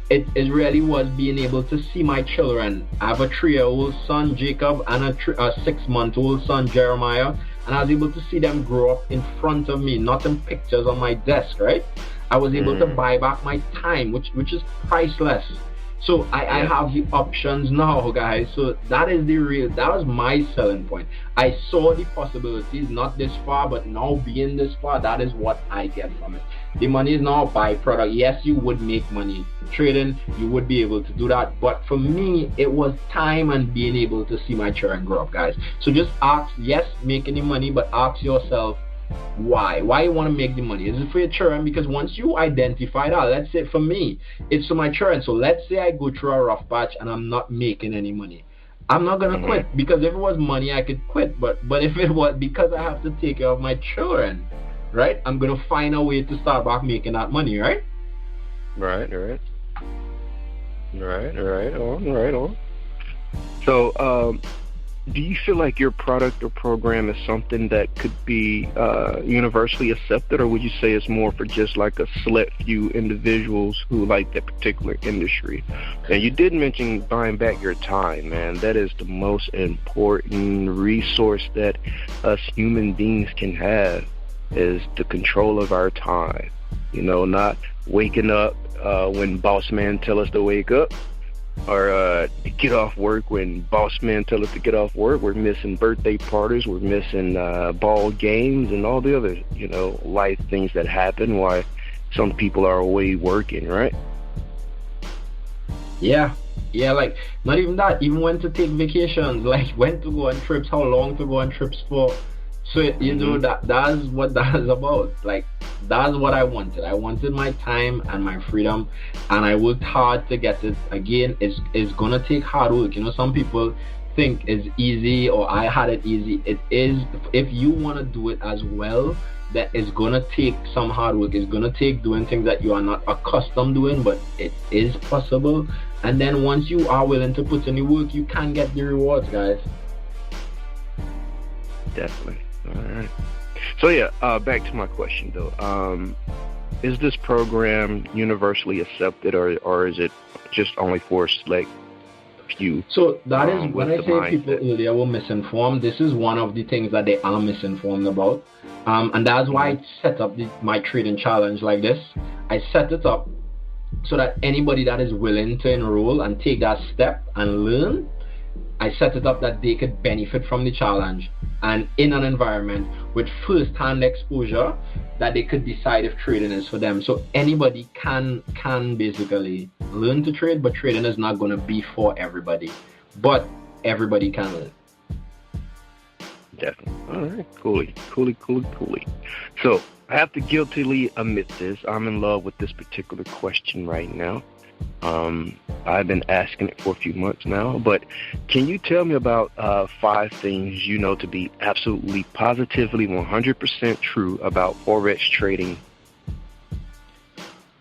it really was being able to see my children. I have a 3-year-old son, Jacob, and a 6-month-old son, Jeremiah, and I was able to see them grow up in front of me, not in pictures on my desk, right? I was able to buy back my time, which is priceless. So I have the options now, guys. So that was my selling point. I saw the possibilities, not this far, but now being this far, that is what I get from it. The money is now a byproduct. Yes, you would make money trading, you would be able to do that, but for me, it was time and being able to see my children grow up, guys. So just ask, yes, making the money, but ask yourself, why you want to make the money? Is it for your children? Because once you identify that, let's say for me, it's for my children. So let's say I go through a rough patch and I'm not making any money, I'm not gonna quit, because if it was money I could quit, but if it was because I have to take care of my children, right, I'm gonna find a way to start back making that money, right? Right on. So do you feel like your product or program is something that could be universally accepted, or would you say it's more for just like a select few individuals who like that particular industry? And you did mention buying back your time, man. That is the most important resource that us human beings can have, is the control of our time. Not waking up when boss man tell us to wake up, or to get off work when boss man tell us to get off work. We're missing birthday parties, we're missing ball games, and all the other life things that happen while some people are away working, right? Yeah, like not even that, even when to take vacations, like when to go on trips, how long to go on trips for. So that's what that is about. Like, that's what I wanted. I wanted my time and my freedom, and I worked hard to get it. Again, it's gonna take hard work. Some people think it's easy, or I had it easy. It is. If you want to do it as well, that it's gonna take some hard work. It's gonna take doing things that you are not accustomed doing, but it is possible. And then once you are willing to put in the work, you can get the rewards, guys. Definitely. All right. So back to my question though. Is this program universally accepted, or is it just only for a select few? So that is when I say people earlier were misinformed. This is one of the things that they are misinformed about, and that's why I set up my trading challenge like this. I set it up so that anybody that is willing to enroll and take that step and learn, I set it up that they could benefit from the challenge, and in an environment with first-hand exposure that they could decide if trading is for them. So anybody can basically learn to trade, but trading is not going to be for everybody. But everybody can learn. Definitely. All right. Coolly. So I have to guiltily admit this. I'm in love with this particular question right now. I've been asking it for a few months now, but can you tell me about 5 things you know to be absolutely, positively, 100% true about forex trading?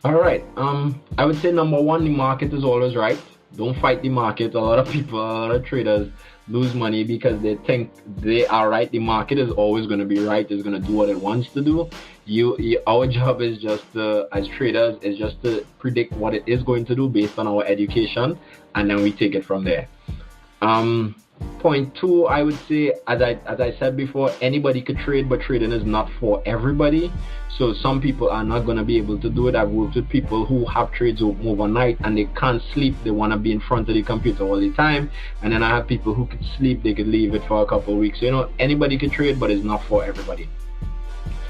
All right. I would say number 1, the market is always right. Don't fight the market. A lot of traders lose money because they think they are right. The market is always going to be right. It's going to do what it wants to do. Our job is just as traders is just to predict what it is going to do based on our education, and then we take it from there. Point 2, I would say, as I said before, anybody could trade, but trading is not for everybody. So some people are not going to be able to do it. I've worked with people who have trades overnight and they can't sleep. They want to be in front of the computer all the time. And then I have people who could sleep. They could leave it for a couple of weeks. Anybody could trade, but it's not for everybody.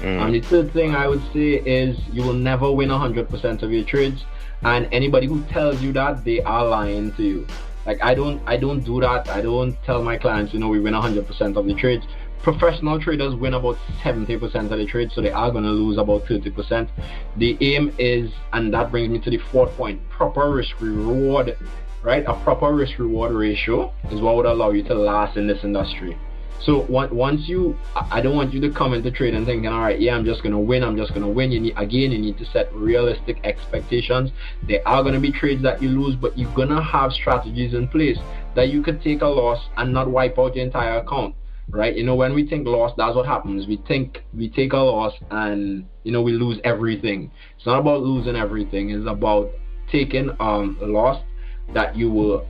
And the third thing I would say is you will never win 100% of your trades. And anybody who tells you that, they are lying to you. Like I don't do that. I don't tell my clients, we win 100% of the trades. Professional traders win about 70% of the trades, so they are going to lose about 30%. The aim is, and that brings me to the 4th point, proper risk reward, right? A proper risk reward ratio is what would allow you to last in this industry. So I don't want you to come into trading thinking, all right, yeah, I'm just going to win. You need to set realistic expectations. There are going to be trades that you lose, but you're going to have strategies in place that you could take a loss and not wipe out your entire account, right? When we think loss, that's what happens. We think we take a loss and, we lose everything. It's not about losing everything. It's about taking a loss that you were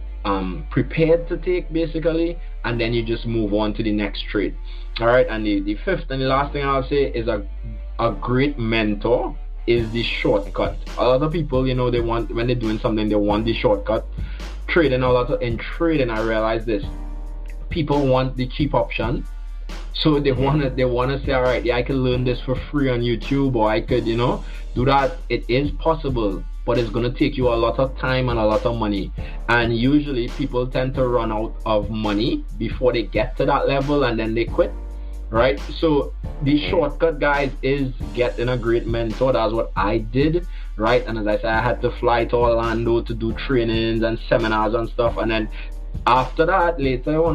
prepared to take, basically, and then you just move on to the next trade. All right, and the 5th and the last thing I'll say is a great mentor is the shortcut. A lot of people, they want, when they're doing something, they want the shortcut. In trading, I realize this: people want the cheap option, so they want to say, all right, yeah, I can learn this for free on YouTube, or I could, do that. It is possible, but it's going to take you a lot of time and a lot of money. And usually people tend to run out of money before they get to that level, and then they quit, right? So the shortcut, guys, is getting a great mentor. That's what I did, right? And as I said, I had to fly to Orlando to do trainings and seminars and stuff. And then later on,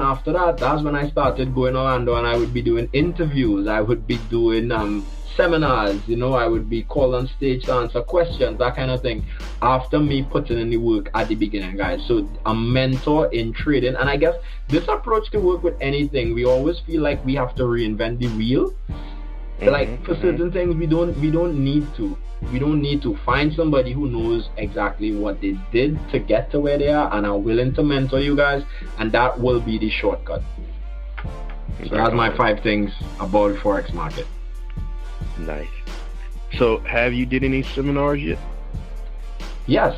that's when I started going to Orlando, and I would be doing interviews. I would be doing seminars, I would be called on stage to answer questions, that kind of thing, after me putting in the work at the beginning, guys. So a mentor in trading, and I guess this approach can work with anything. We always feel like we have to reinvent the wheel. Like for certain things, we don't need to find somebody who knows exactly what they did to get to where they are and are willing to mentor you guys, and that will be the shortcut. So that's my 5 things about the forex market. Nice. So have you did any seminars yet? Yes,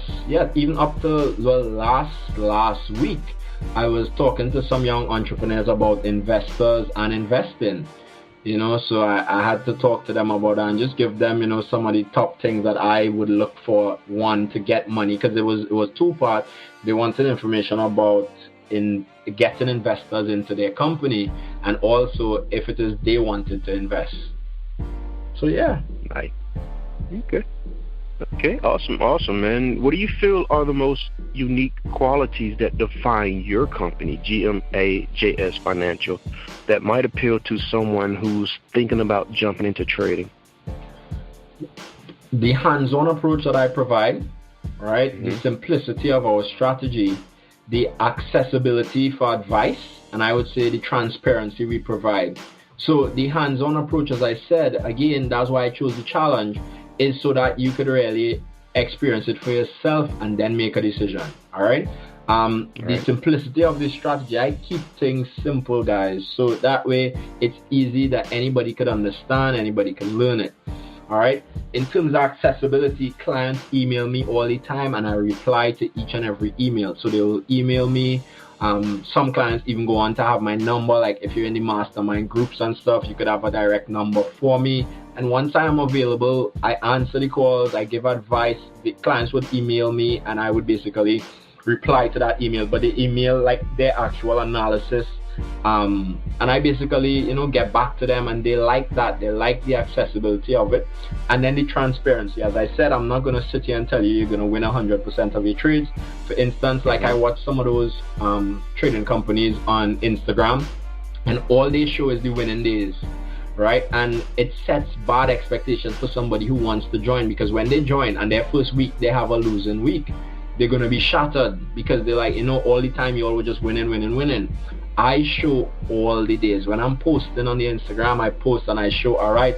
even up to last week, I was talking to some young entrepreneurs about investors and investing. So I had to talk to them about that and just give them, some of the top things that I would look for, one, to get money, because it was 2 parts. They wanted information about in getting investors into their company, and also if it is they wanted to invest. So yeah. Nice. Okay, awesome, man. What do you feel are the most unique qualities that define your company, gmajs-financial, that might appeal to someone who's thinking about jumping into trading? The hands-on approach that I provide, right? The simplicity of our strategy, the accessibility for advice, and I would say the transparency we provide. So the hands-on approach, as I said, again, that's why I chose the challenge, is so that you could really experience it for yourself and then make a decision. All right. The simplicity of this strategy, I keep things simple, guys, so that way it's easy that anybody could understand, anybody can learn it. All right. In terms of accessibility, clients email me all the time, and I reply to each and every email. So they will email me Some clients even go on to have my number. Like if you're in the mastermind groups and stuff, you could have a direct number for me. And once I am available, I answer the calls, I give advice. The clients would email me and I would basically reply to that email, but the email like their actual analysis. And I basically, get back to them, and they like that. They like the accessibility of it. And then the transparency. As I said, I'm not going to sit here and tell you you're going to win 100% of your trades. For instance, like I watch some of those trading companies on Instagram, and all they show is the winning days, right? And it sets bad expectations for somebody who wants to join, because when they join and their first week they have a losing week, they're going to be shattered, because they're like, all the time you all were just winning. I show all the days. When I'm posting on the Instagram, I post and I show, all right,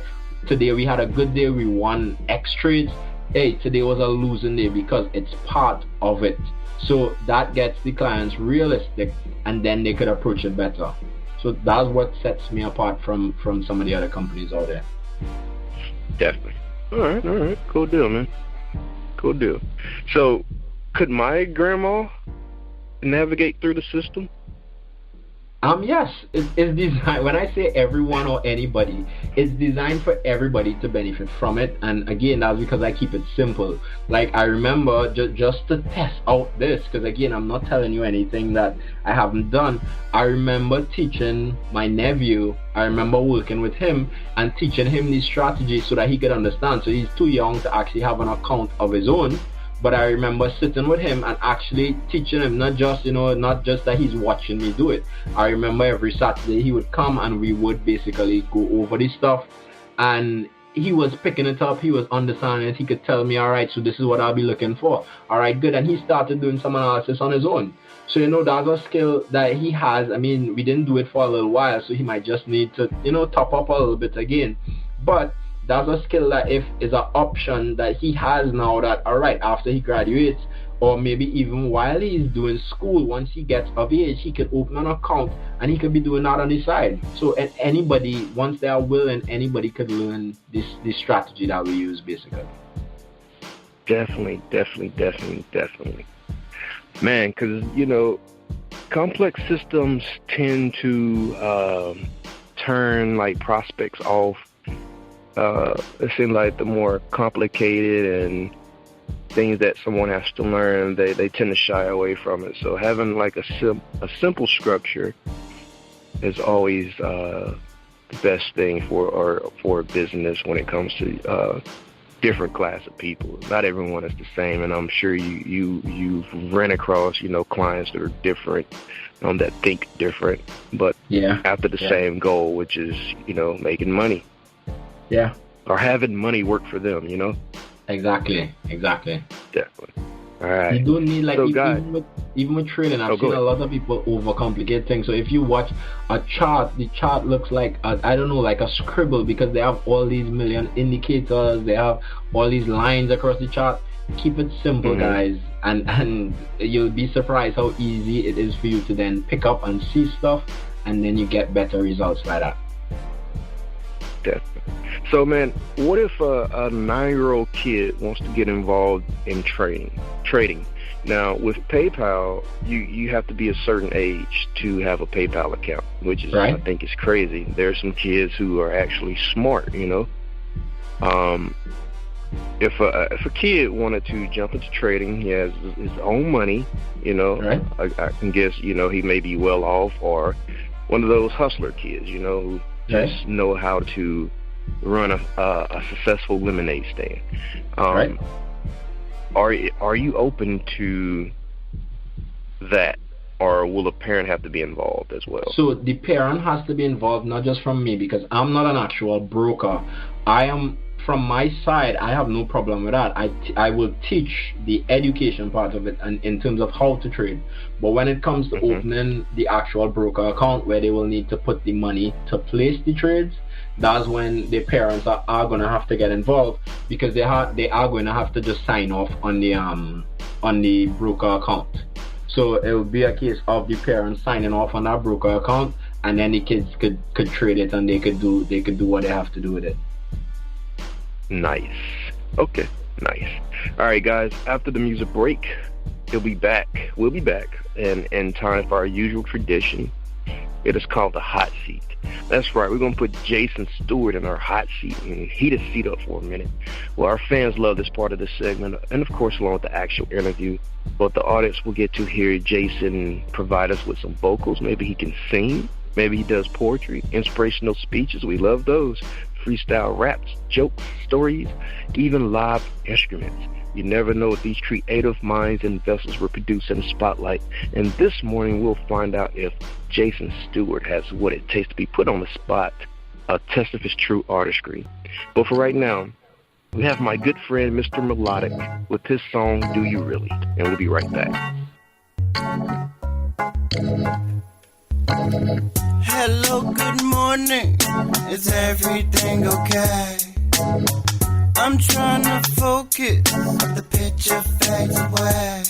today we had a good day, we won X trades. Hey, today was a losing day, because it's part of it. So that gets the clients realistic, and then they could approach it better. So that's what sets me apart from some of the other companies out there. Definitely. All right. Cool deal, man. Cool deal. So could my grandma navigate through the system? Yes, it's designed. When I say everyone or anybody, it's designed for everybody to benefit from it. And again, that's because I keep it simple. Like I remember just to test out this, because again, I'm not telling you anything that I haven't done. I remember teaching my nephew. I remember working with him and teaching him these strategies so that he could understand. So he's too young to actually have an account of his own. But I remember sitting with him and actually teaching him, not just that he's watching me do it. I remember every Saturday he would come and we would basically go over this stuff, and he was picking it up, he was understanding it, he could tell me, all right, so this is what I'll be looking for. All right, good. And he started doing some analysis on his own. So, that's a skill that he has. I mean, we didn't do it for a little while, so he might just need to, top up a little bit again. But that's a skill that is an option that he has now, that all right, after he graduates, or maybe even while he's doing school, once he gets of age, he could open an account and he could be doing that on the side. So anybody, once they are willing, anybody could learn this strategy that we use basically. Definitely. Man, because, complex systems tend to turn like prospects off. It seems like the more complicated and things that someone has to learn, they tend to shy away from it. So having like a simple structure is always the best thing for a business when it comes to different class of people. Not everyone is the same, and I'm sure you've ran across clients that are different, that think different, but after the same goal, which is making money. Yeah. Or having money work for them, Exactly. Definitely. All right. You don't need even with trading, I've seen a lot of people overcomplicate things. So if you watch a chart, the chart looks like like a scribble, because they have all these million indicators, they have all these lines across the chart. Keep it simple, guys, and you'll be surprised how easy it is for you to then pick up and see stuff, and then you get better results like that. Definitely. So, man, what if a 9-year-old kid wants to get involved in trading? Now, with PayPal, you have to be a certain age to have a PayPal account, which is I think is crazy. There are some kids who are actually smart, If a kid wanted to jump into trading, he has his own money, I can guess, he may be well off, or one of those hustler kids, who just know how to run a successful lemonade stand. Are you open to that, or will a parent have to be involved as well? So the parent has to be involved, not just from me, because I'm not an actual broker. I am, from my side, I have no problem with that. I will teach the education part of it, and in terms of how to trade. But when it comes to opening the actual broker account, where they will need to put the money to place the trades, that's when the parents are going to have to get involved, because they are going to have to just sign off on the broker account. So it will be a case of the parents signing off on that broker account, and then the kids could trade it, and they could do what they have to do with it. Nice. Okay, nice. All right, guys, after the music break, He'll be back. We'll be back in time for our usual tradition. It is called the hot seat. That's right. We're going to put Jason-Stewart in our hot seat and heat his seat up for a minute. Well, our fans love this part of the segment, and of course, along with the actual interview. But the audience will get to hear Jason provide us with some vocals. Maybe he can sing. Maybe he does poetry, inspirational speeches. We love those. Freestyle raps, jokes, stories, even live instruments. You never know what these creative minds and vessels will produce in the spotlight. And this morning, we'll find out if Jason-Stewart has what it takes to be put on the spot, a test of his true artistry. But for right now, we have my good friend, Mr. Melodic, with his song, Do You Really? And we'll be right back. Hello, good morning. Is everything okay? I'm trying to focus, the picture fades away.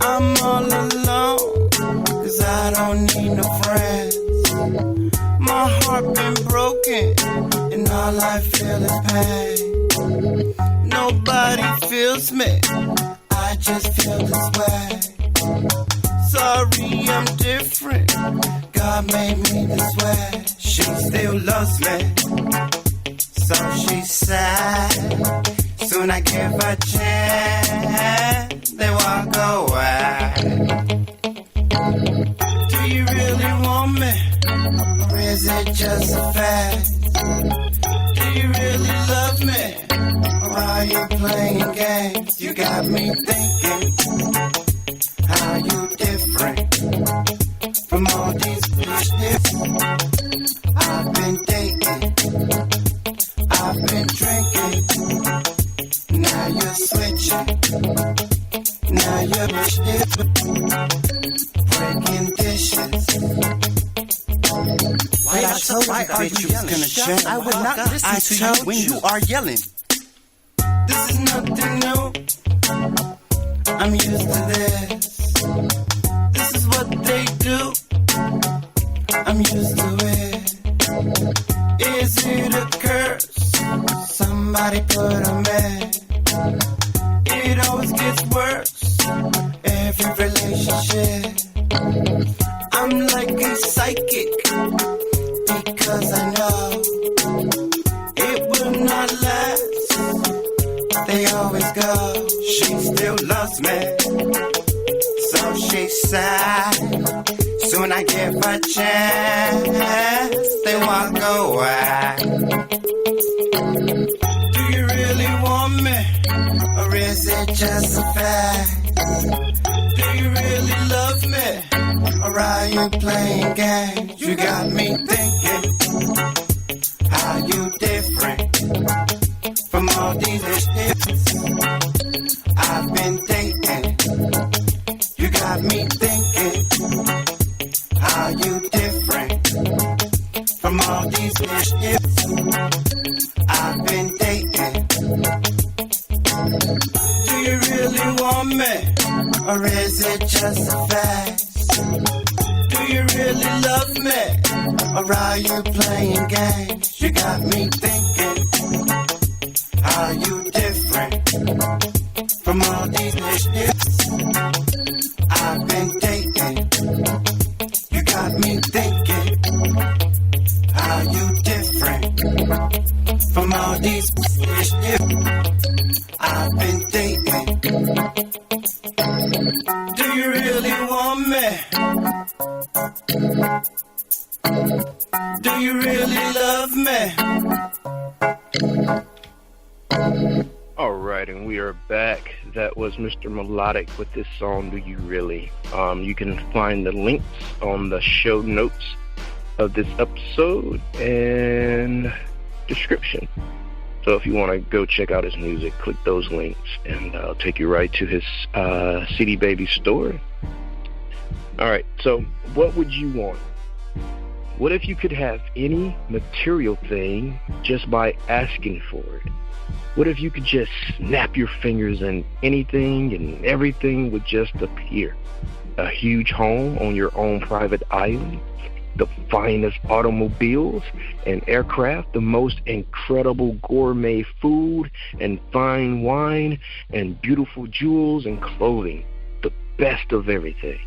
I'm all alone, cause I don't need no friends. My heart been broken, and all I feel is pain. Nobody feels me, I just feel this way. Sorry, I'm different, God made me this way. She still loves me, so she's sad. Soon I give her a chance, they walk away. Do you really want me, or is it just a phase? Do you really love me, or are you playing games? You got me thinking, how you different from all these bitches I've been dating, I've been drinking. Now you're switching, now you're breaking dishes. Why I told you that you was gonna change. I would not listen to you when you are yelling. This is nothing new, I'm used to this. This is what they do, I'm used to it. Is it a curse? Somebody put a man. It always gets worse, every relationship. I'm like a psychic, because I know it will not last. They always go. She still loves me, so she's sad. Soon I give her a chance, they walk away. Do you really want me, or is it just a phase? Do you really love me, or are you playing games? You got me thinking, how you different from all these bitches I've been dating. You got me thinking, how you different from all these bitches I've been dating. Do you really want me, or is it just a phase? Do you really love me, or are you playing games? You got me thinking, how you different from all these bitches I've been dating. You got me thinking, how you different from all these bitches I've been dating. Do you really want me? Do you really love me? All right, and we are back. That was Mr. Melodic with this song, Do You Really? You can find the links on the show notes of this episode and description. So if you want to go check out his music, click those links, and I'll take you right to his CD Baby store. All right, so what would you want? What if you could have any material thing just by asking for it? What if you could just snap your fingers and anything and everything would just appear? A huge home on your own private island, the finest automobiles and aircraft, the most incredible gourmet food and fine wine and beautiful jewels and clothing, the best of everything.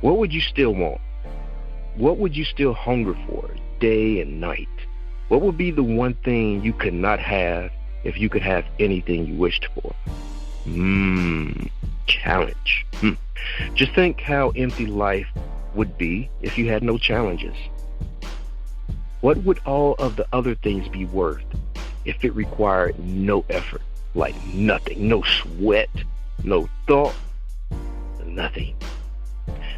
What would you still want? What would you still hunger for day and night? What would be the one thing you could not have if you could have anything you wished for? Challenge. Just think how empty life would be if you had no challenges. What would all of the other things be worth if it required no effort? Like nothing, no sweat, no thought, nothing.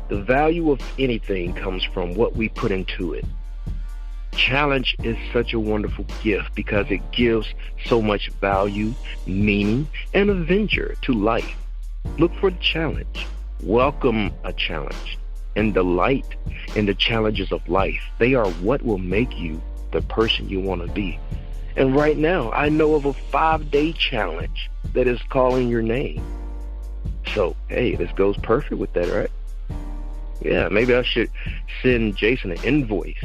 The value of anything comes from what we put into it. Challenge is such a wonderful gift because it gives so much value, meaning, and adventure to life. Look for the challenge. Welcome a challenge and delight in the challenges of life. They are what will make you the person you want to be. And right now, I know of a 5-day challenge that is calling your name. So, hey, this goes perfect with that, right? Yeah, maybe I should send Jason an invoice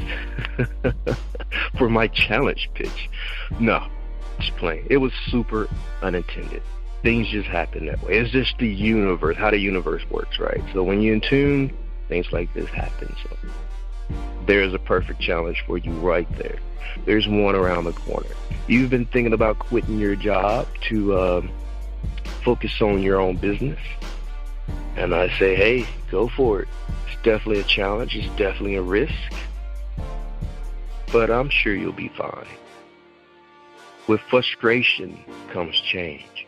for my challenge pitch. No, just playing. It was super unintended. Things just happen that way. It's just the universe, how the universe works, right? So when you're in tune, things like this happen. So there's a perfect challenge for you right there. There's one around the corner. You've been thinking about quitting your job to focus on your own business. And I say, hey, go for it. It's definitely a challenge. It's definitely a risk. But I'm sure you'll be fine. With frustration comes change.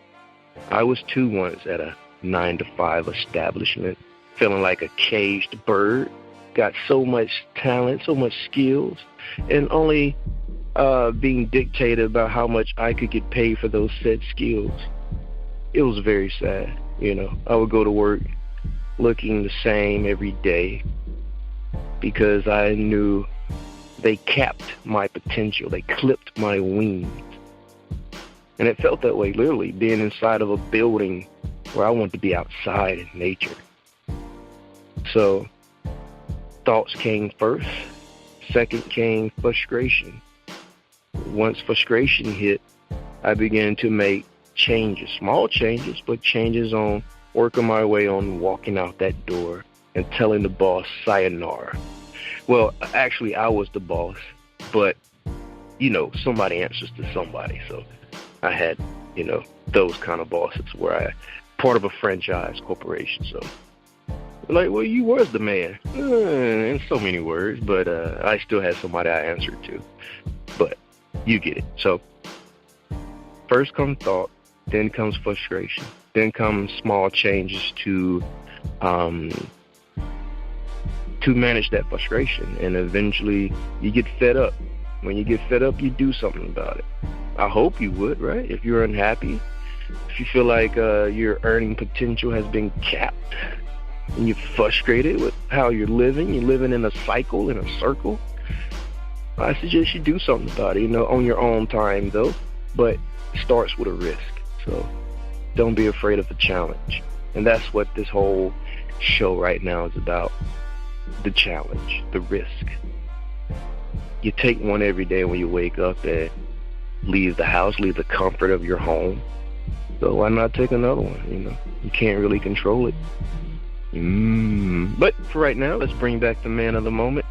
I was too once at a 9-to-5 establishment, feeling like a caged bird. Got so much talent, so much skills, and only being dictated about how much I could get paid for those said skills. It was very sad. I would go to work looking the same every day because I knew they capped my potential. They clipped my wings. And it felt that way, literally, being inside of a building where I wanted to be outside in nature. So, thoughts came first. Second came frustration. Once frustration hit, I began to make changes, small changes, but changes on working my way on walking out that door and telling the boss sayonara. Well, actually, I was the boss, but, somebody answers to somebody. So I had, those kind of bosses where I part of a franchise corporation. So like, well, you was the man in so many words, but I still had somebody I answered to. But you get it. So first comes thought, then comes frustration, then comes small changes to manage that frustration, and eventually you get fed up. When you get fed up, you do something about it. I hope you would, right? If you're unhappy, if you feel like your earning potential has been capped, and you're frustrated with how you're living in a cycle, in a circle, I suggest you do something about it, on your own time though, but it starts with a risk. So don't be afraid of the challenge. And that's what this whole show right now is about. The challenge, the risk. You take one every day when you wake up and leave the house, leave the comfort of your home. So why not take another one? You can't really control it. But for right now, let's bring back the man of the moment.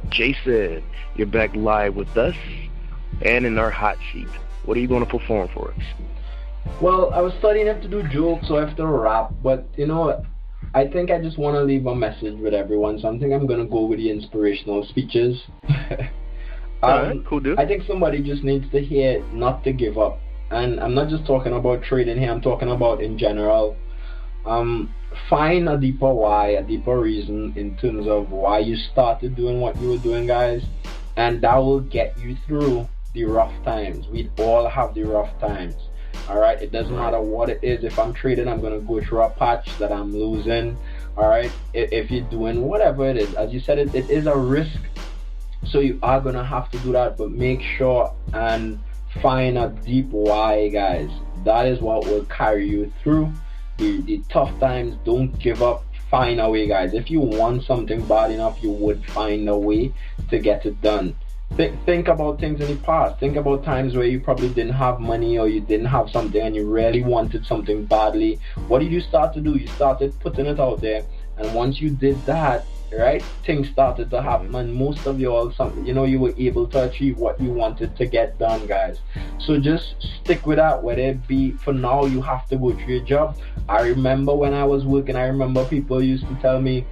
Jason, you're back live with us and in our hot seat. What are you going to perform for us? Well, I was studying to do jokes, so I have to rap, but I think I just want to leave a message with everyone, so I think I'm going to go with the inspirational speeches. Alright, cool deal. I think somebody just needs to hear not to give up. And I'm not just talking about trading here, I'm talking about in general. Find a deeper why, a deeper reason in terms of why you started doing what you were doing, guys. And that will get you through the rough times. We all have the rough times. Alright, it doesn't matter what it is. If I'm trading, I'm going to go through a patch that I'm losing. Alright, if you're doing whatever it is, as you said, it is a risk. So you are going to have to do that, but make sure and find a deep why, guys. That is what will carry you through the tough times. Don't give up. find a way, guys. If you want something bad enough, you would find a way to get it done. Think about things in the past. Think about times where you probably didn't have money or you didn't have something and you really wanted something badly. What did you start to do? You started putting it out there, and once you did that, right, things started to happen, and most of you were able to achieve what you wanted to get done, guys. So just stick with that. Whether it be, for now you have to go through your job. I remember when I was working, I remember people used to tell me,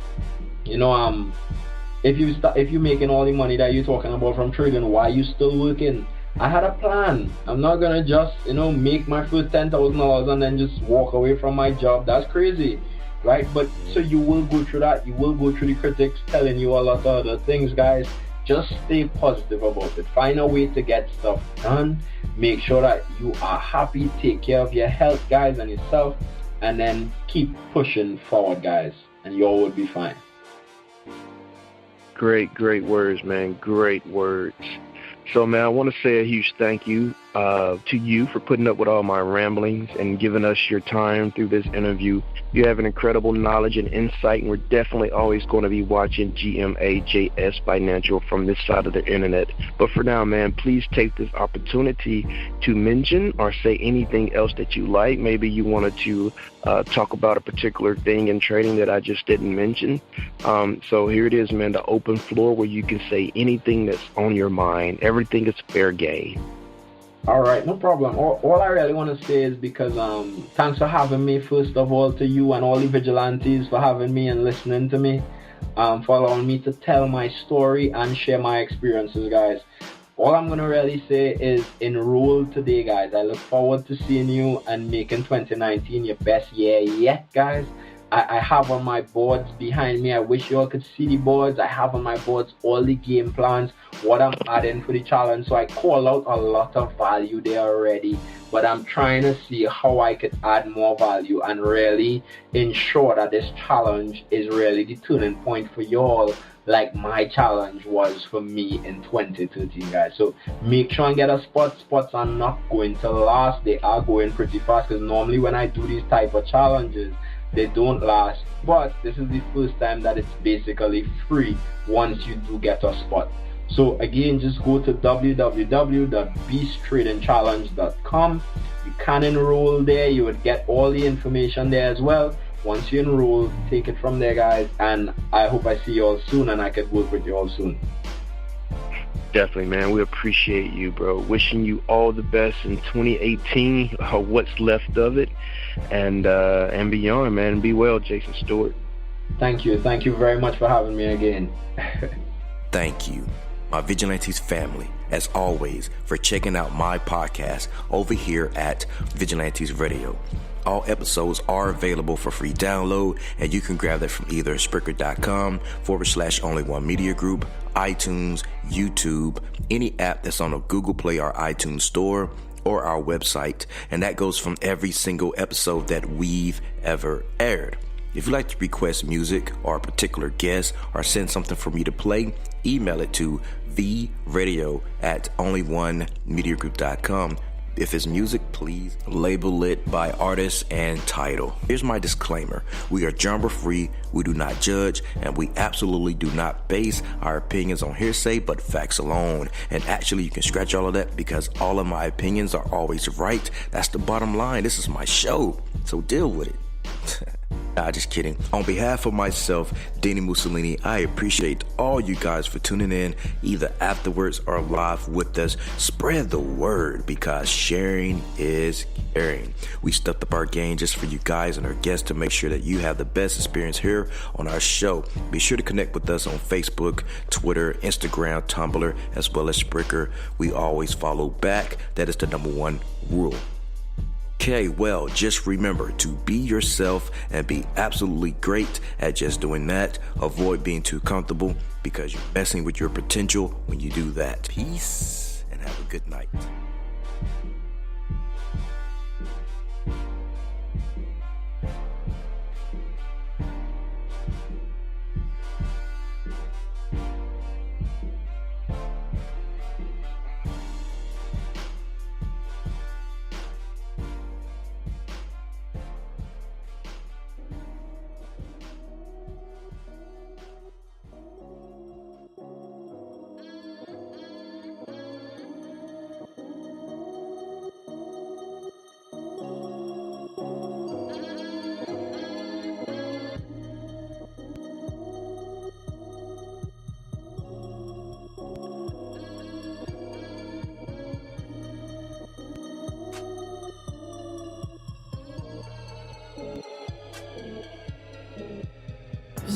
if you're making all the money that you're talking about from trading, why you still working? I had a plan. I'm not gonna just make my first $10,000 and then just walk away from my job. That's crazy, right? But so you will go through that. You will go through the critics telling you a lot of other things, guys. Just stay positive about it. Find a way to get stuff done. Make sure that you are happy. Take care of your health, guys, and yourself, and then keep pushing forward, guys, and you all will be fine. Great words, man. Great words. So, man, I want to say a huge thank you to you for putting up with all my ramblings and giving us your time through this interview. You have an incredible knowledge and insight, and we're definitely always going to be watching gmajs-financial from this side of the internet. But for now, man, please take this opportunity to mention or say anything else that you like. Maybe you wanted to talk about a particular thing in trading that I just didn't mention. So here it is, man, the open floor where you can say anything that's on your mind. Everything is fair game. All right, no problem. All I really want to say is because thanks for having me, first of all, to you and all the vigilantes for having me and listening to me, for allowing me to tell my story and share my experiences, guys. All I'm going to really say is enroll today, guys. I look forward to seeing you and making 2019 your best year yet, guys. I have on my boards behind me. I wish you all could see the boards. I have on my boards all the game plans, what I'm adding for the challenge. So I call out a lot of value there already, but I'm trying to see how I could add more value and really ensure that this challenge is really the turning point for you all, like my challenge was for me in 2013, guys. So make sure and get a spot. Spots are not going to last. They are going pretty fast, because normally when I do these type of challenges, they don't last, but this is the first time that it's basically free once you do get a spot. So again, just go to www.beasttradingchallenge.com. You can enroll there. You would get all the information there as well. Once you enroll, take it from there, guys, and I hope I see you all soon and I could work with you all soon. Definitely, man. We appreciate you, bro. Wishing you all the best in 2018, what's left of it, and beyond, man. Be well, Jason Stewart. Thank you. Thank you very much for having me again. Thank you, my Vigilantes family, as always, for checking out my podcast over here at Vigilantes Radio. All episodes are available for free download, and you can grab that from either Spreaker.com/only1mediagroup, iTunes, YouTube, any app that's on a Google Play or iTunes store, or our website. And that goes from every single episode that we've ever aired. If you'd like to request music or a particular guest or send something for me to play, email it to vradio@only1mediagroup.com. If it's music, please label it by artist and title. Here's my disclaimer. We are genre free, we do not judge, and we absolutely do not base our opinions on hearsay but facts alone. And actually, you can scratch all of that, because all of my opinions are always right. That's the bottom line. This is my show, so deal with it. Nah, just kidding. On behalf of myself, Dini-Mussolini, I appreciate all you guys for tuning in, either afterwards or live with us. Spread the word, because sharing is caring. We stepped up our game just for you guys and our guests to make sure that you have the best experience here on our show. Be sure to connect with us on Facebook, Twitter, Instagram, Tumblr, as well as Spreaker. We always follow back. That is the #1 rule. Okay, well, just remember to be yourself and be absolutely great at just doing that. Avoid being too comfortable, because you're messing with your potential when you do that. Peace, and have a good night.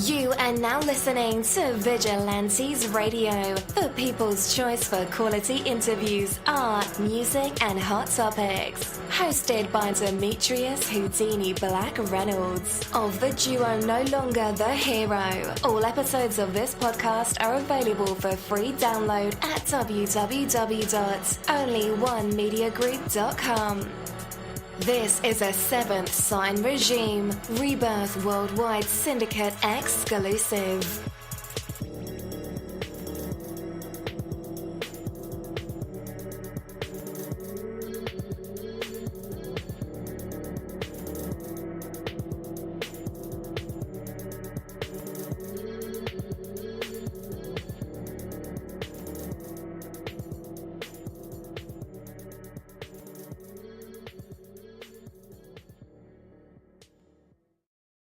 You are now listening to Vigilantes Radio, the people's choice for quality interviews, art, music, and hot topics. Hosted by Demetrius Houdini Black Reynolds of the duo No Longer the Hero. All episodes of this podcast are available for free download at www.onlyonemediagroup.com. This is a Seventh Sign Regime Rebirth Worldwide Syndicate exclusive.